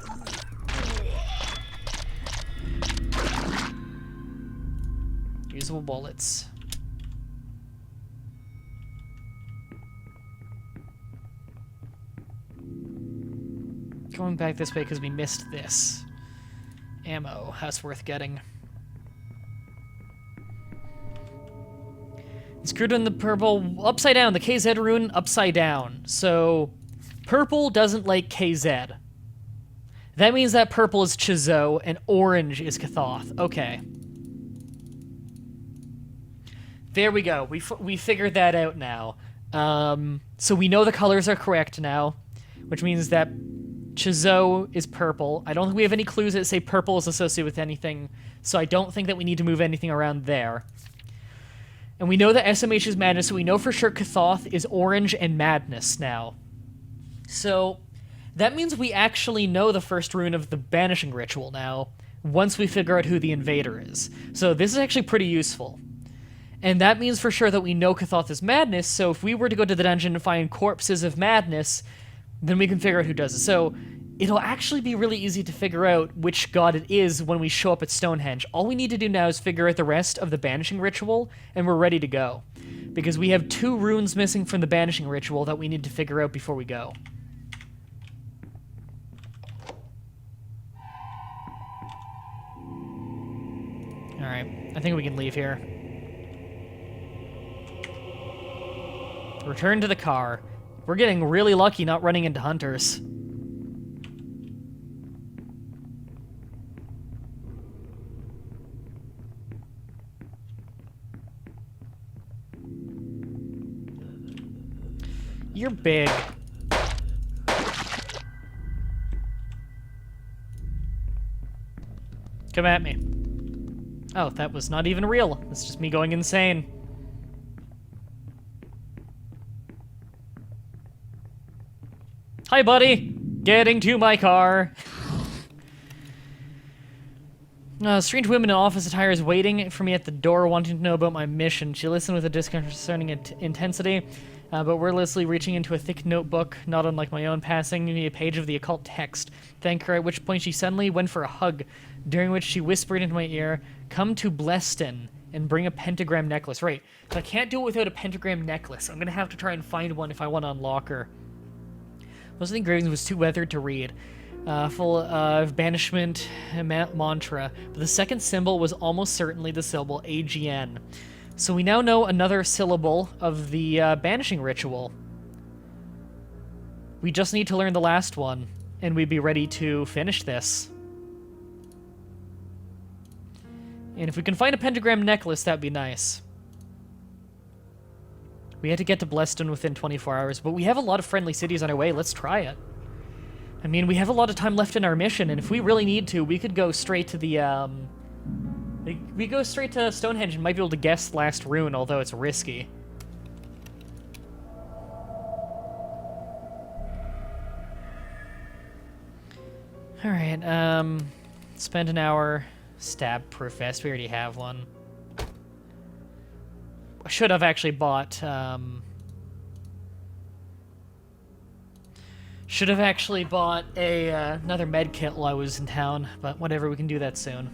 Usable bullets. Going back this way because we missed this. Ammo, that's worth getting. Screwed in the purple, upside down, the KZ rune upside down. So, purple doesn't like KZ. That means that purple is Chizo and orange is Kathoth. Okay. There we go. We figured that out now. So we know the colors are correct now, which means that Chizo is purple. I don't think we have any clues that say purple is associated with anything, so I don't think that we need to move anything around there. And we know that SMH is madness, so we know for sure Kathoth is orange and madness now. So that means we actually know the first rune of the banishing ritual now, once we figure out who the invader is. So this is actually pretty useful. And that means for sure that we know Kathoth is madness, so if we were to go to the dungeon and find corpses of madness, then we can figure out who does it. So it'll actually be really easy to figure out which god it is when we show up at Stonehenge. All we need to do now is figure out the rest of the banishing ritual, and we're ready to go. Because we have 2 runes missing from the banishing ritual that we need to figure out before we go. Alright, I think we can leave here. Return to the car. We're getting really lucky not running into hunters. You're big. Come at me. Oh, that was not even real. That's just me going insane. Hi, buddy. Getting to my car. Strange woman in office attire is waiting for me at the door, wanting to know about my mission. She listened with a disconcerting intensity, but wordlessly reaching into a thick notebook, not unlike my own, passing me a page of the occult text. Thank her, at which point she suddenly went for a hug, during which she whispered into my ear, "Come to Bleston and bring a pentagram necklace." Right, so I can't do it without a pentagram necklace. I'm gonna have to try and find one if I want to unlock her. Most of the engravings was too weathered to read, full of banishment mantra, but the second symbol was almost certainly the syllable AGN. So we now know another syllable of the banishing ritual. We just need to learn the last one, and we'd be ready to finish this. And if we can find a pentagram necklace, that'd be nice. We had to get to Bleston within 24 hours, but we have a lot of friendly cities on our way. Let's try it. I mean, we have a lot of time left in our mission, and if we really need to, we could go straight to the, we go straight to Stonehenge and might be able to guess last rune, although it's risky. Alright, spend an hour. Stab-proof vest, we already have one. I should have actually bought, another med kit while I was in town, but whatever, we can do that soon.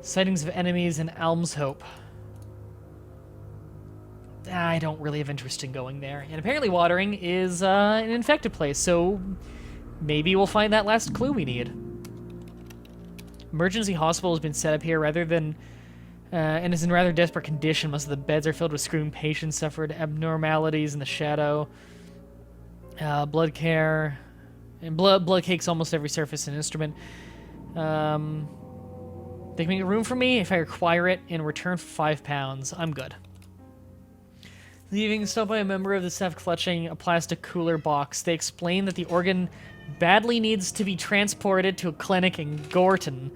Sightings of enemies in Almshope. I don't really have interest in going there. And apparently watering is an infected place, so maybe we'll find that last clue we need. Emergency hospital has been set up here rather than... and is in rather desperate condition. Most of the beds are filled with screaming patients, suffered abnormalities in the shadow. Blood care. And blood cakes almost every surface and instrument. They can make room for me if I require it in return for £5. I'm good. Leaving stopped by a member of the staff clutching a plastic cooler box. They explain that the organ badly needs to be transported to a clinic in Gorton.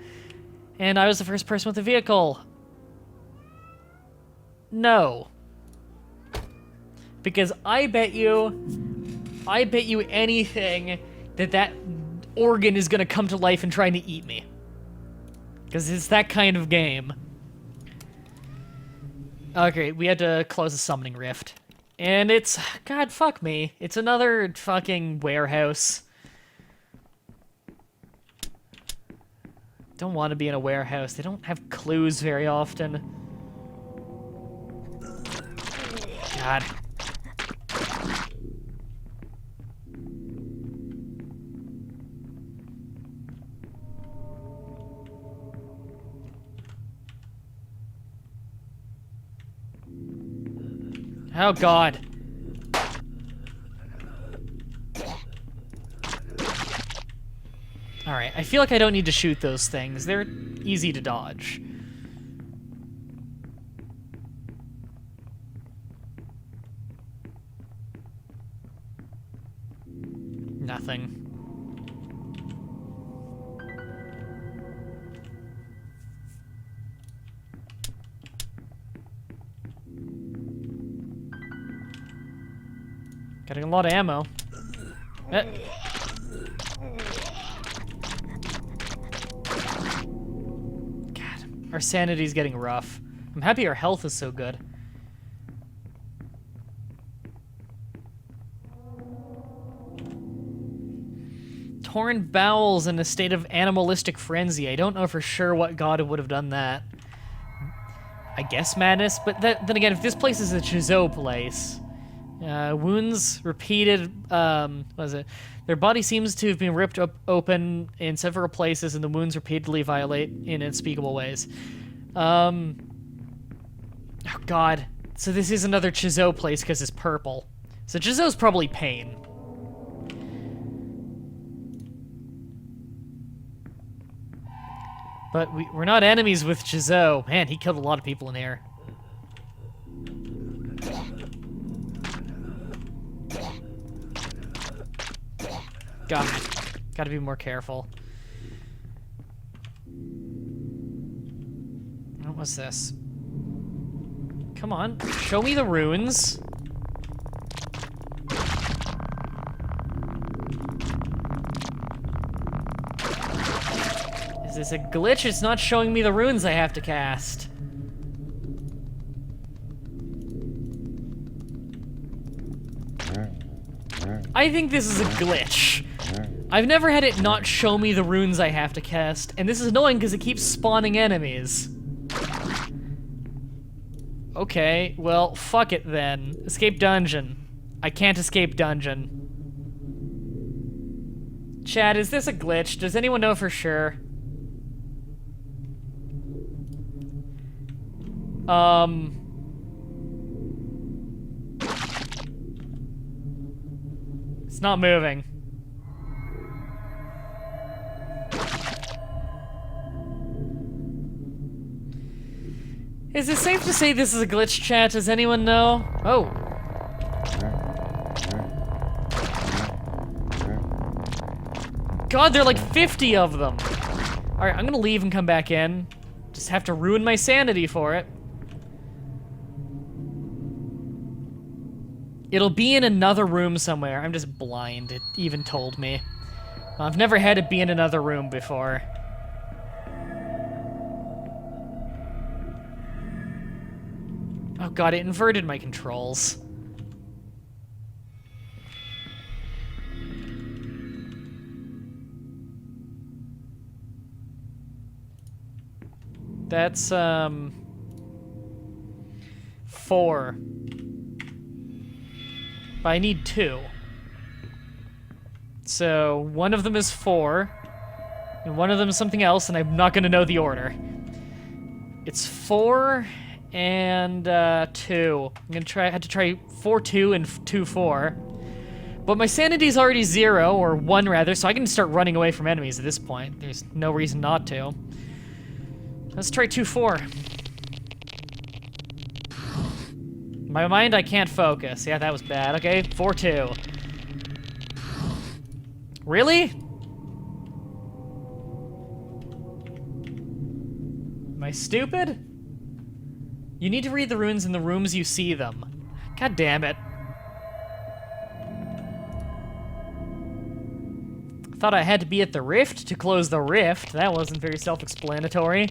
And I was the first person with a vehicle. No. Because I bet you anything that organ is gonna come to life and try to eat me. Because it's that kind of game. Okay, we had to close the summoning rift. And it's... God, fuck me. It's another fucking warehouse. Don't want to be in a warehouse. They don't have clues very often. God. Oh, God. Alright, I feel like I don't need to shoot those things. They're easy to dodge. Nothing. Getting a lot of ammo. God, our sanity's getting rough. I'm happy our health is so good. Torn bowels in a state of animalistic frenzy. I don't know for sure what god would have done that. I guess madness, but then again, if this place is a Chizou place... wounds repeated, what is it? Their body seems to have been ripped open in several places, and the wounds repeatedly violate in unspeakable ways. Oh god. So this is another Chizou place because it's purple. So Chizou's probably pain. But we're not enemies with Chizou. Man, he killed a lot of people in here. God, gotta be more careful. What was this? Come on, show me the runes. Is this a glitch? It's not showing me the runes I have to cast. I think this is a glitch. I've never had it not show me the runes I have to cast, and this is annoying because it keeps spawning enemies. Okay, well, fuck it then. Escape dungeon. I can't escape dungeon. Chat, is this a glitch? Does anyone know for sure? It's not moving. Is it safe to say this is a glitch, chat? Does anyone know? Oh. God, there are like 50 of them. Alright, I'm gonna leave and come back in. Just have to ruin my sanity for it. It'll be in another room somewhere. I'm just blind. It even told me. I've never had it be in another room before. Oh god, it inverted my controls. That's, 4. But I need 2. So, one of them is 4, and one of them is something else, and I'm not gonna know the order. It's 4 and 2. I'm gonna have to try 4, 2, and 2, 4. But my sanity's already 0, or 1 rather, so I can start running away from enemies at this point. There's no reason not to. Let's try 2, 4. My mind, I can't focus. Yeah, that was bad. Okay, 4, 2. Really? Am I stupid? You need to read the runes in the rooms you see them. God damn it. Thought I had to be at the rift to close the rift. That wasn't very self-explanatory.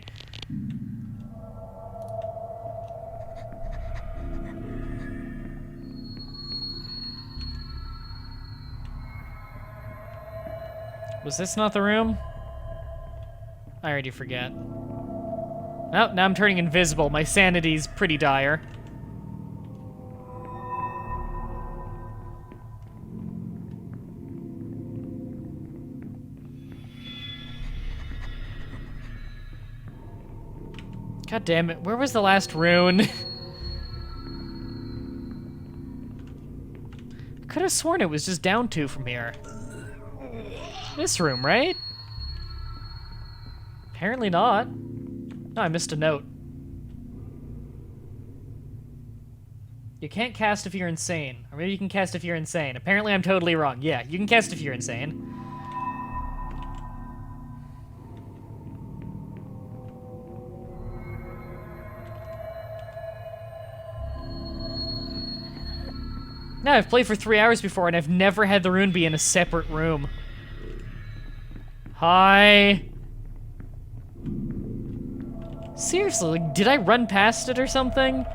Was this not the room? I already forget. Oh, now I'm turning invisible. My sanity's pretty dire. God damn it, where was the last rune? Could have sworn it was just down 2 from here. This room, right? Apparently not. No, I missed a note. You can't cast if you're insane. Or maybe you can cast if you're insane. Apparently I'm totally wrong. Yeah, you can cast if you're insane. No, I've played for 3 hours before and I've never had the rune be in a separate room. Hi. Seriously, like, did I run past it or something?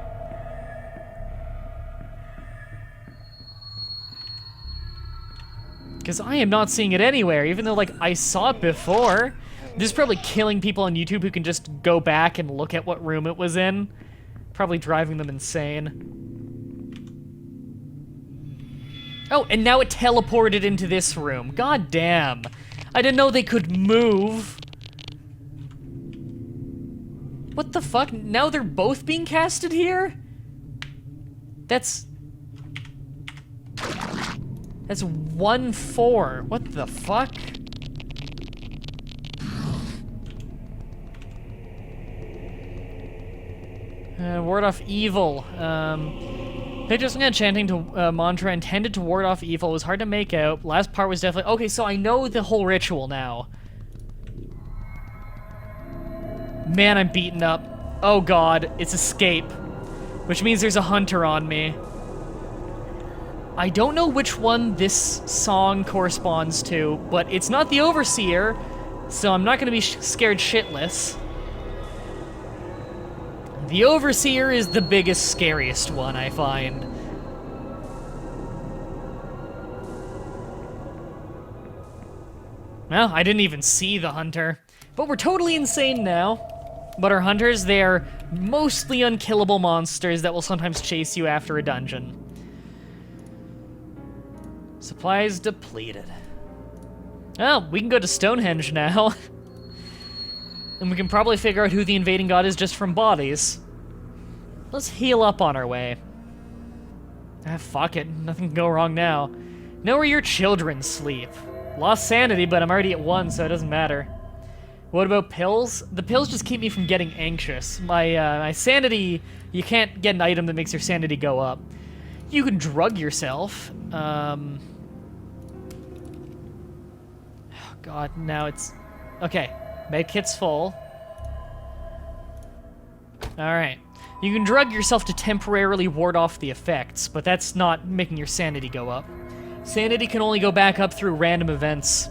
Because I am not seeing it anywhere, even though, like, I saw it before. This is probably killing people on YouTube who can just go back and look at what room it was in. Probably driving them insane. Oh, and now it teleported into this room. God damn. I didn't know they could move. What the fuck? Now they're both being casted here? That's 1-4. What the fuck? Ward off evil. Pictures chanting to mantra intended to ward off evil. It was hard to make out. Last part was definitely... Okay, so I know the whole ritual now. Man, I'm beaten up. Oh god, it's escape. Which means there's a hunter on me. I don't know which one this song corresponds to, but it's not the Overseer, so I'm not gonna be scared shitless. The Overseer is the biggest, scariest one, I find. Well, I didn't even see the hunter. But we're totally insane now. But our hunters, they're mostly unkillable monsters that will sometimes chase you after a dungeon. Supplies depleted. Oh, we can go to Stonehenge now. And we can probably figure out who the invading god is just from bodies. Let's heal up on our way. Ah, fuck it. Nothing can go wrong now. Know where your children sleep. Lost sanity, but I'm already at 1, so it doesn't matter. What about pills? The pills just keep me from getting anxious. My sanity... You can't get an item that makes your sanity go up. You can drug yourself. Oh god, now it's... Okay, medkit's full. Alright. You can drug yourself to temporarily ward off the effects, but that's not making your sanity go up. Sanity can only go back up through random events.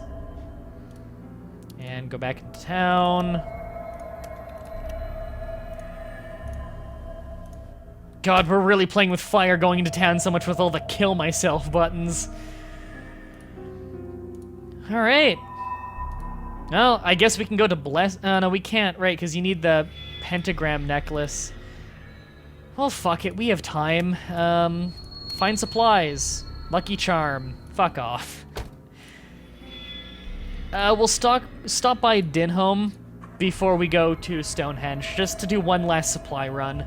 And go back into town. God, we're really playing with fire going into town so much with all the kill myself buttons. Alright. Well, I guess we can go to Bless... no, we can't, right, because you need the pentagram necklace. Well, fuck it, we have time. Find supplies. Lucky charm. Fuck off. We'll stop by Dinholm before we go to Stonehenge, just to do one last supply run.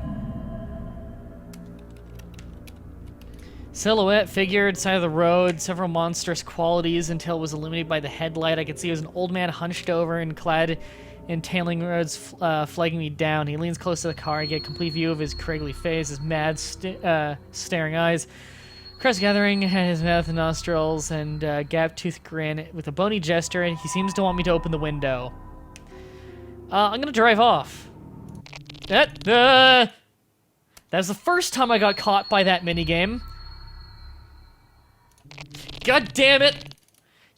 Silhouette figured, side of the road, several monstrous qualities until it was illuminated by the headlight. I could see it was an old man hunched over and clad in tailing rods, flagging me down. He leans close to the car. I get a complete view of his craggly face, his mad, staring eyes. Crest gathering, his mouth and nostrils, and gap-toothed grin with a bony gesture, and he seems to want me to open the window. I'm gonna drive off. That was the first time I got caught by that minigame. God damn it!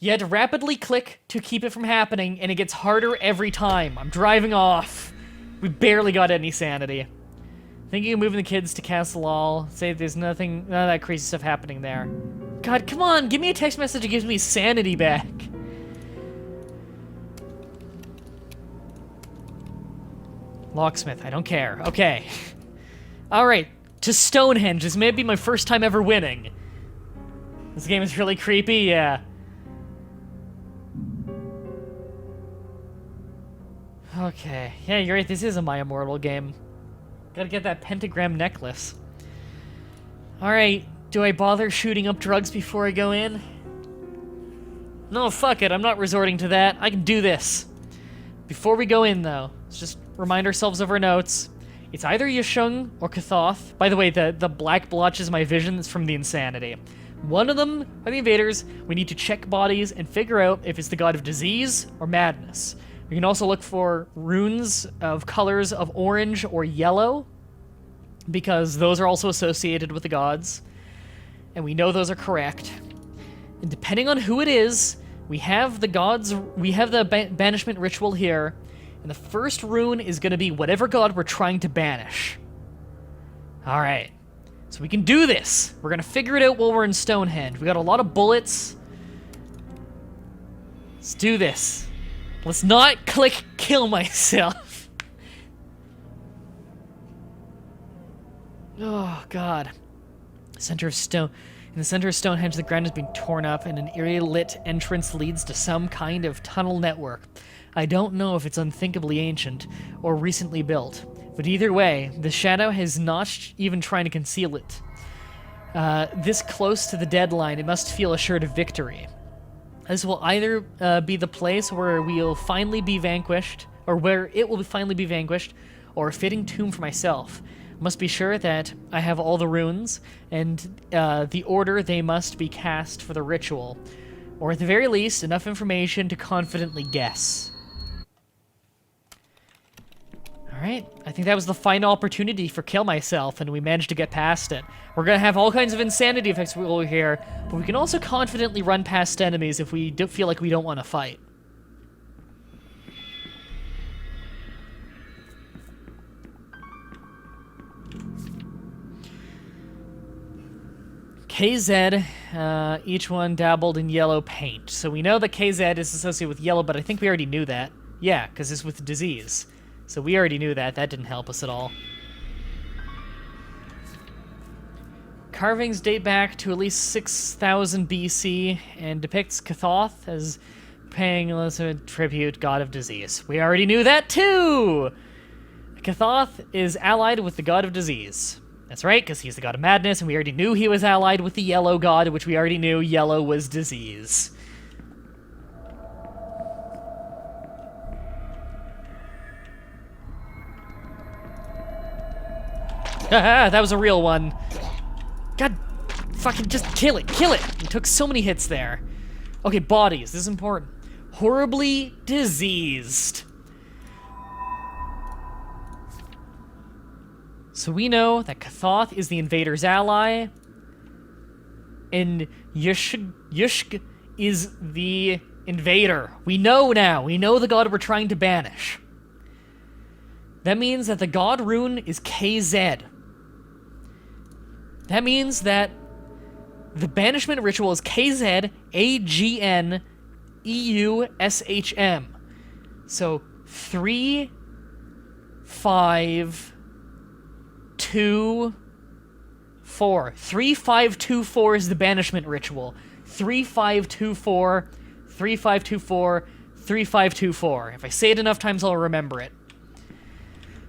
You had to rapidly click to keep it from happening, and it gets harder every time. I'm driving off. We barely got any sanity. Thinking of moving the kids to Castle Hall. Say there's none of that crazy stuff happening there. God, come on, give me a text message that gives me sanity back. Locksmith, I don't care. Okay. Alright, to Stonehenge. This may be my first time ever winning. This game is really creepy, yeah. Okay. Yeah, you're right, this is a My Immortal game. Gotta get that pentagram necklace. Alright, do I bother shooting up drugs before I go in? No, fuck it, I'm not resorting to that. I can do this. Before we go in, though, let's just remind ourselves of our notes. It's either Yashung or Kathoth. By the way, the black blotches my vision. That's from the insanity. One of them are the invaders. We need to check bodies and figure out if it's the god of disease or madness. We can also look for runes of colors of orange or yellow, because those are also associated with the gods. And we know those are correct. And depending on who it is, we have the gods, we have the banishment ritual here, and the first rune is going to be whatever god we're trying to banish. Alright. So we can do this. We're going to figure it out while we're in Stonehenge. We got a lot of bullets. Let's do this. Let's not click kill myself. Oh, God. In the center of Stonehenge, the ground has been torn up, and an eerie lit entrance leads to some kind of tunnel network. I don't know if it's unthinkably ancient or recently built, but either way, the shadow has not even trying to conceal it. This close to the deadline, it must feel assured of victory. This will either be the place where we'll finally be vanquished, or where it will finally be vanquished, or a fitting tomb for myself. Must be sure that I have all the runes, and the order they must be cast for the ritual. Or at the very least, enough information to confidently guess. Alright, I think that was the final opportunity for kill myself, and we managed to get past it. We're gonna have all kinds of insanity effects over here, but we can also confidently run past enemies if we feel like we don't want to fight. KZ, each one dabbled in yellow paint. So we know that KZ is associated with yellow, but I think we already knew that. Yeah, because it's with disease. So we already knew that. That didn't help us at all. Carvings date back to at least 6,000 BC and depicts Kathoth as paying a tribute, god of disease. We already knew that too! Kathoth is allied with the god of disease. That's right, because he's the god of madness, and we already knew he was allied with the yellow god, which we already knew yellow was disease. Haha, that was a real one. God, fucking just kill it, kill it! It took so many hits there. Okay, bodies, this is important. Horribly diseased. So we know that Kathoth is the invader's ally, and Yushk is the invader. We know now. We know the god we're trying to banish. That means that the god rune is KZ. That means that the banishment ritual is KZ AGN EUSHM. So 3, 5, 2, 4. 3, 5, 2, 4 is the banishment ritual. 3, 5, 2, 4. 3, 5, 2, 4. 3, 5, 2, 4. If I say it enough times, I'll remember it.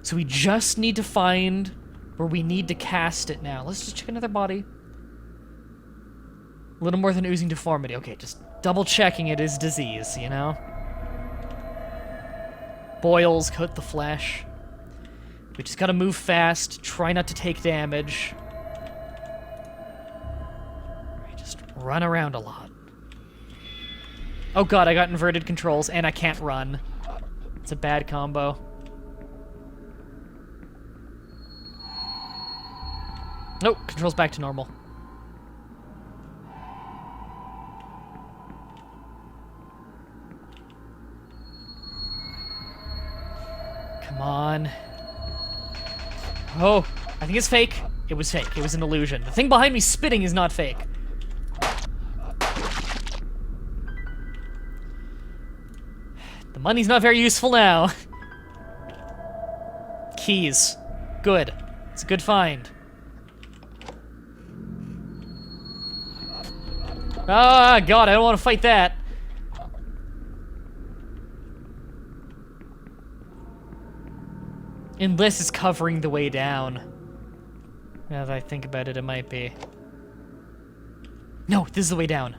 So we just need to find where we need to cast it now. Let's just check another body. A little more than oozing deformity. Okay, just double checking it is disease, you know? Boils coat the flesh. We just gotta move fast, try not to take damage. Right, just run around a lot. Oh god, I got inverted controls and I can't run. It's a bad combo. Nope, controls back to normal. Come on. Oh, I think it's fake. It was fake. It was an illusion. The thing behind me spitting is not fake. The money's not very useful now. Keys. Good. It's a good find. Ah, God, I don't want to fight that. Unless it's covering the way down. Now that I think about it, it might be. No, this is the way down.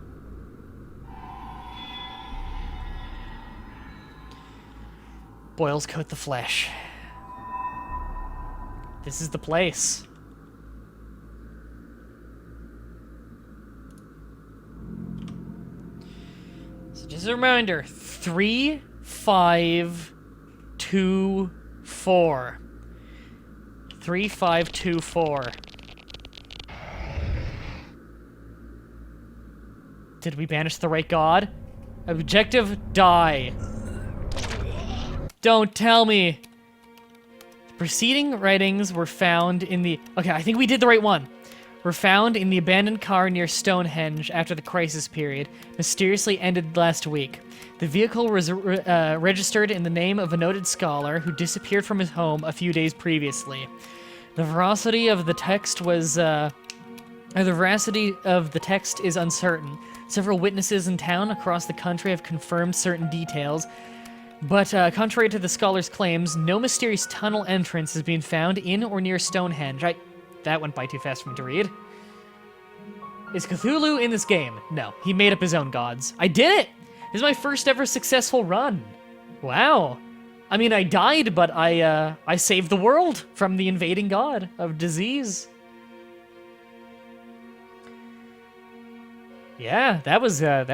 Boils coat the flesh. This is the place. So just a reminder, 3, 5, 2, 4. 3, 5, 2, 4. Did we banish the right god? Objective, die. Don't tell me. The preceding writings were found in the... Okay, I think we did the right one. Were found in the abandoned car near Stonehenge after the crisis period, mysteriously ended last week. The vehicle was registered in the name of a noted scholar who disappeared from his home a few days previously. The veracity of the text was... the veracity of the text is uncertain. Several witnesses in town across the country have confirmed certain details, but contrary to the scholar's claims, no mysterious tunnel entrance has been found in or near Stonehenge. That went by too fast for me to read. Is Cthulhu in this game? No, he made up his own gods. I did it! This is my first ever successful run. Wow. I mean, I died, but I saved the world from the invading god of disease. Yeah, that was a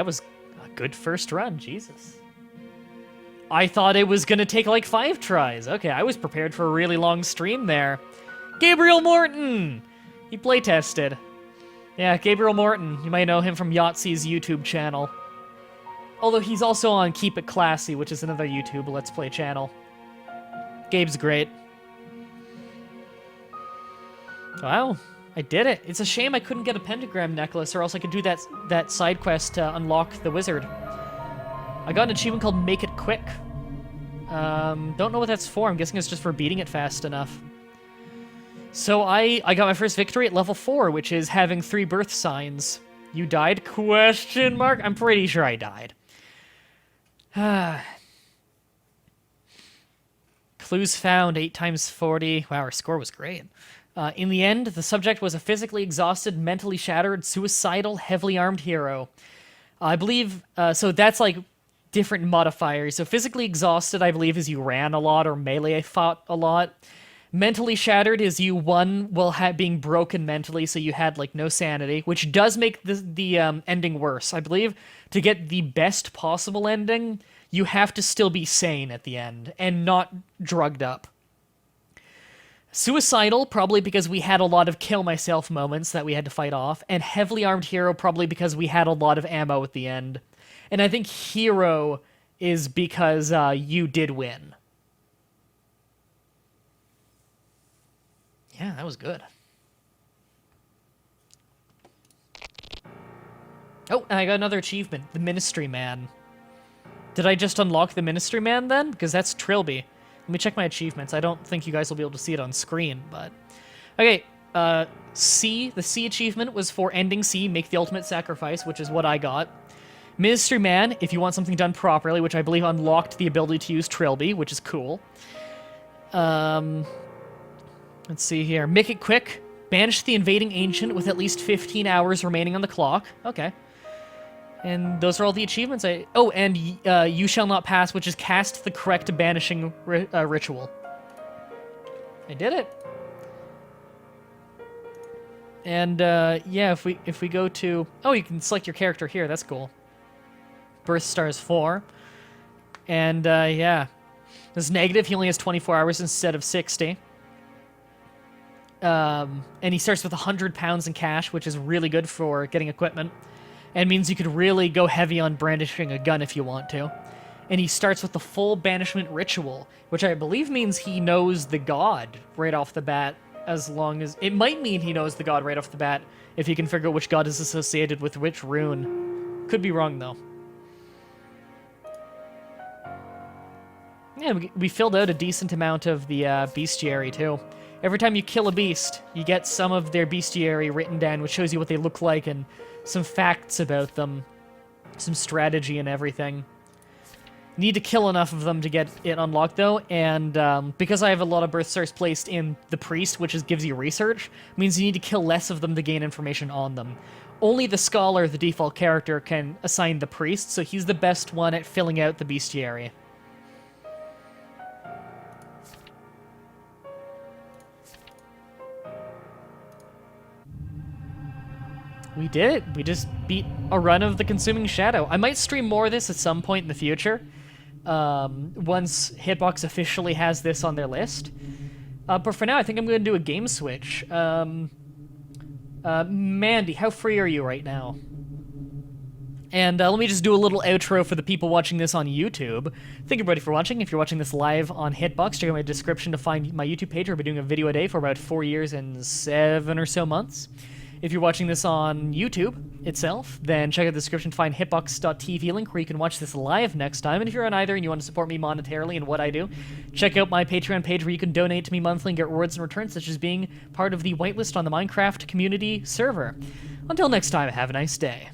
good first run, Jesus. I thought it was gonna take like 5 tries. Okay, I was prepared for a really long stream there. Gabriel Morton! He playtested. Yeah, Gabriel Morton. You might know him from Yahtzee's YouTube channel. Although he's also on Keep It Classy, which is another YouTube Let's Play channel. Gabe's great. Wow, I did it. It's a shame I couldn't get a pentagram necklace, or else I could do that side quest to unlock the wizard. I got an achievement called Make It Quick. Don't know what that's for. I'm guessing it's just for beating it fast enough. So I got my first victory at level 4, which is having 3 birth signs. You died? Question mark? I'm pretty sure I died. Clues found, 8 times 40. Wow, our score was great. In the end, the subject was a physically exhausted, mentally shattered, suicidal, heavily armed hero. I believe, so that's like different modifiers. So physically exhausted, I believe, is you ran a lot or melee fought a lot. Mentally shattered is you, being broken mentally, so you had, like, no sanity, which does make the ending worse. I believe to get the best possible ending, you have to still be sane at the end, and not drugged up. Suicidal, probably because we had a lot of kill myself moments that we had to fight off, and heavily armed hero, probably because we had a lot of ammo at the end. And I think hero is because you did win. Yeah, that was good. Oh, and I got another achievement, the Ministry Man. Did I just unlock the Ministry Man then? Because that's Trilby. Let me check my achievements. I don't think you guys will be able to see it on screen, but... Okay, C, the C achievement was for ending C, make the ultimate sacrifice, which is what I got. Ministry Man, if you want something done properly, which I believe unlocked the ability to use Trilby, which is cool. Let's see here. Make it quick. Banish the invading ancient with at least 15 hours remaining on the clock. Okay. And those are all the achievements Oh, and You Shall Not Pass, which is cast the correct banishing ritual. I did it. And, yeah, if we go to... Oh, you can select your character here. That's cool. Birth stars 4. And, yeah. This negative, he only has 24 hours instead of 60. And he starts with 100 pounds in cash, which is really good for getting equipment. And means you could really go heavy on brandishing a gun if you want to. and he starts with the full banishment ritual, which I believe means he knows the god right off the bat, as long as... It might mean he knows the god right off the bat, if he can figure out which god is associated with which rune. Could be wrong, though. Yeah, we filled out a decent amount of the bestiary, too. Every time you kill a beast, you get some of their bestiary written down, which shows you what they look like and some facts about them, some strategy and everything. Need to kill enough of them to get it unlocked, though, and because I have a lot of birth stars placed in the priest, which gives you research, means you need to kill less of them to gain information on them. Only the scholar, the default character, can assign the priest, so he's the best one at filling out the bestiary. We did it. We just beat a run of the Consuming Shadow. I might stream more of this at some point in the future, once Hitbox officially has this on their list. But for now, I think I'm going to do a game switch. Mandy, how free are you right now? And let me just do a little outro for the people watching this on YouTube. Thank you, everybody, for watching. If you're watching this live on Hitbox, check out my description to find my YouTube page, where I'll be doing a video a day for about 4 years and 7 or so months. If you're watching this on YouTube itself, then check out the description to find hitbox.tv link where you can watch this live next time. And if you're on either and you want to support me monetarily in what I do, check out my Patreon page where you can donate to me monthly and get rewards in return, such as being part of the whitelist on the Minecraft community server. Until next time, have a nice day.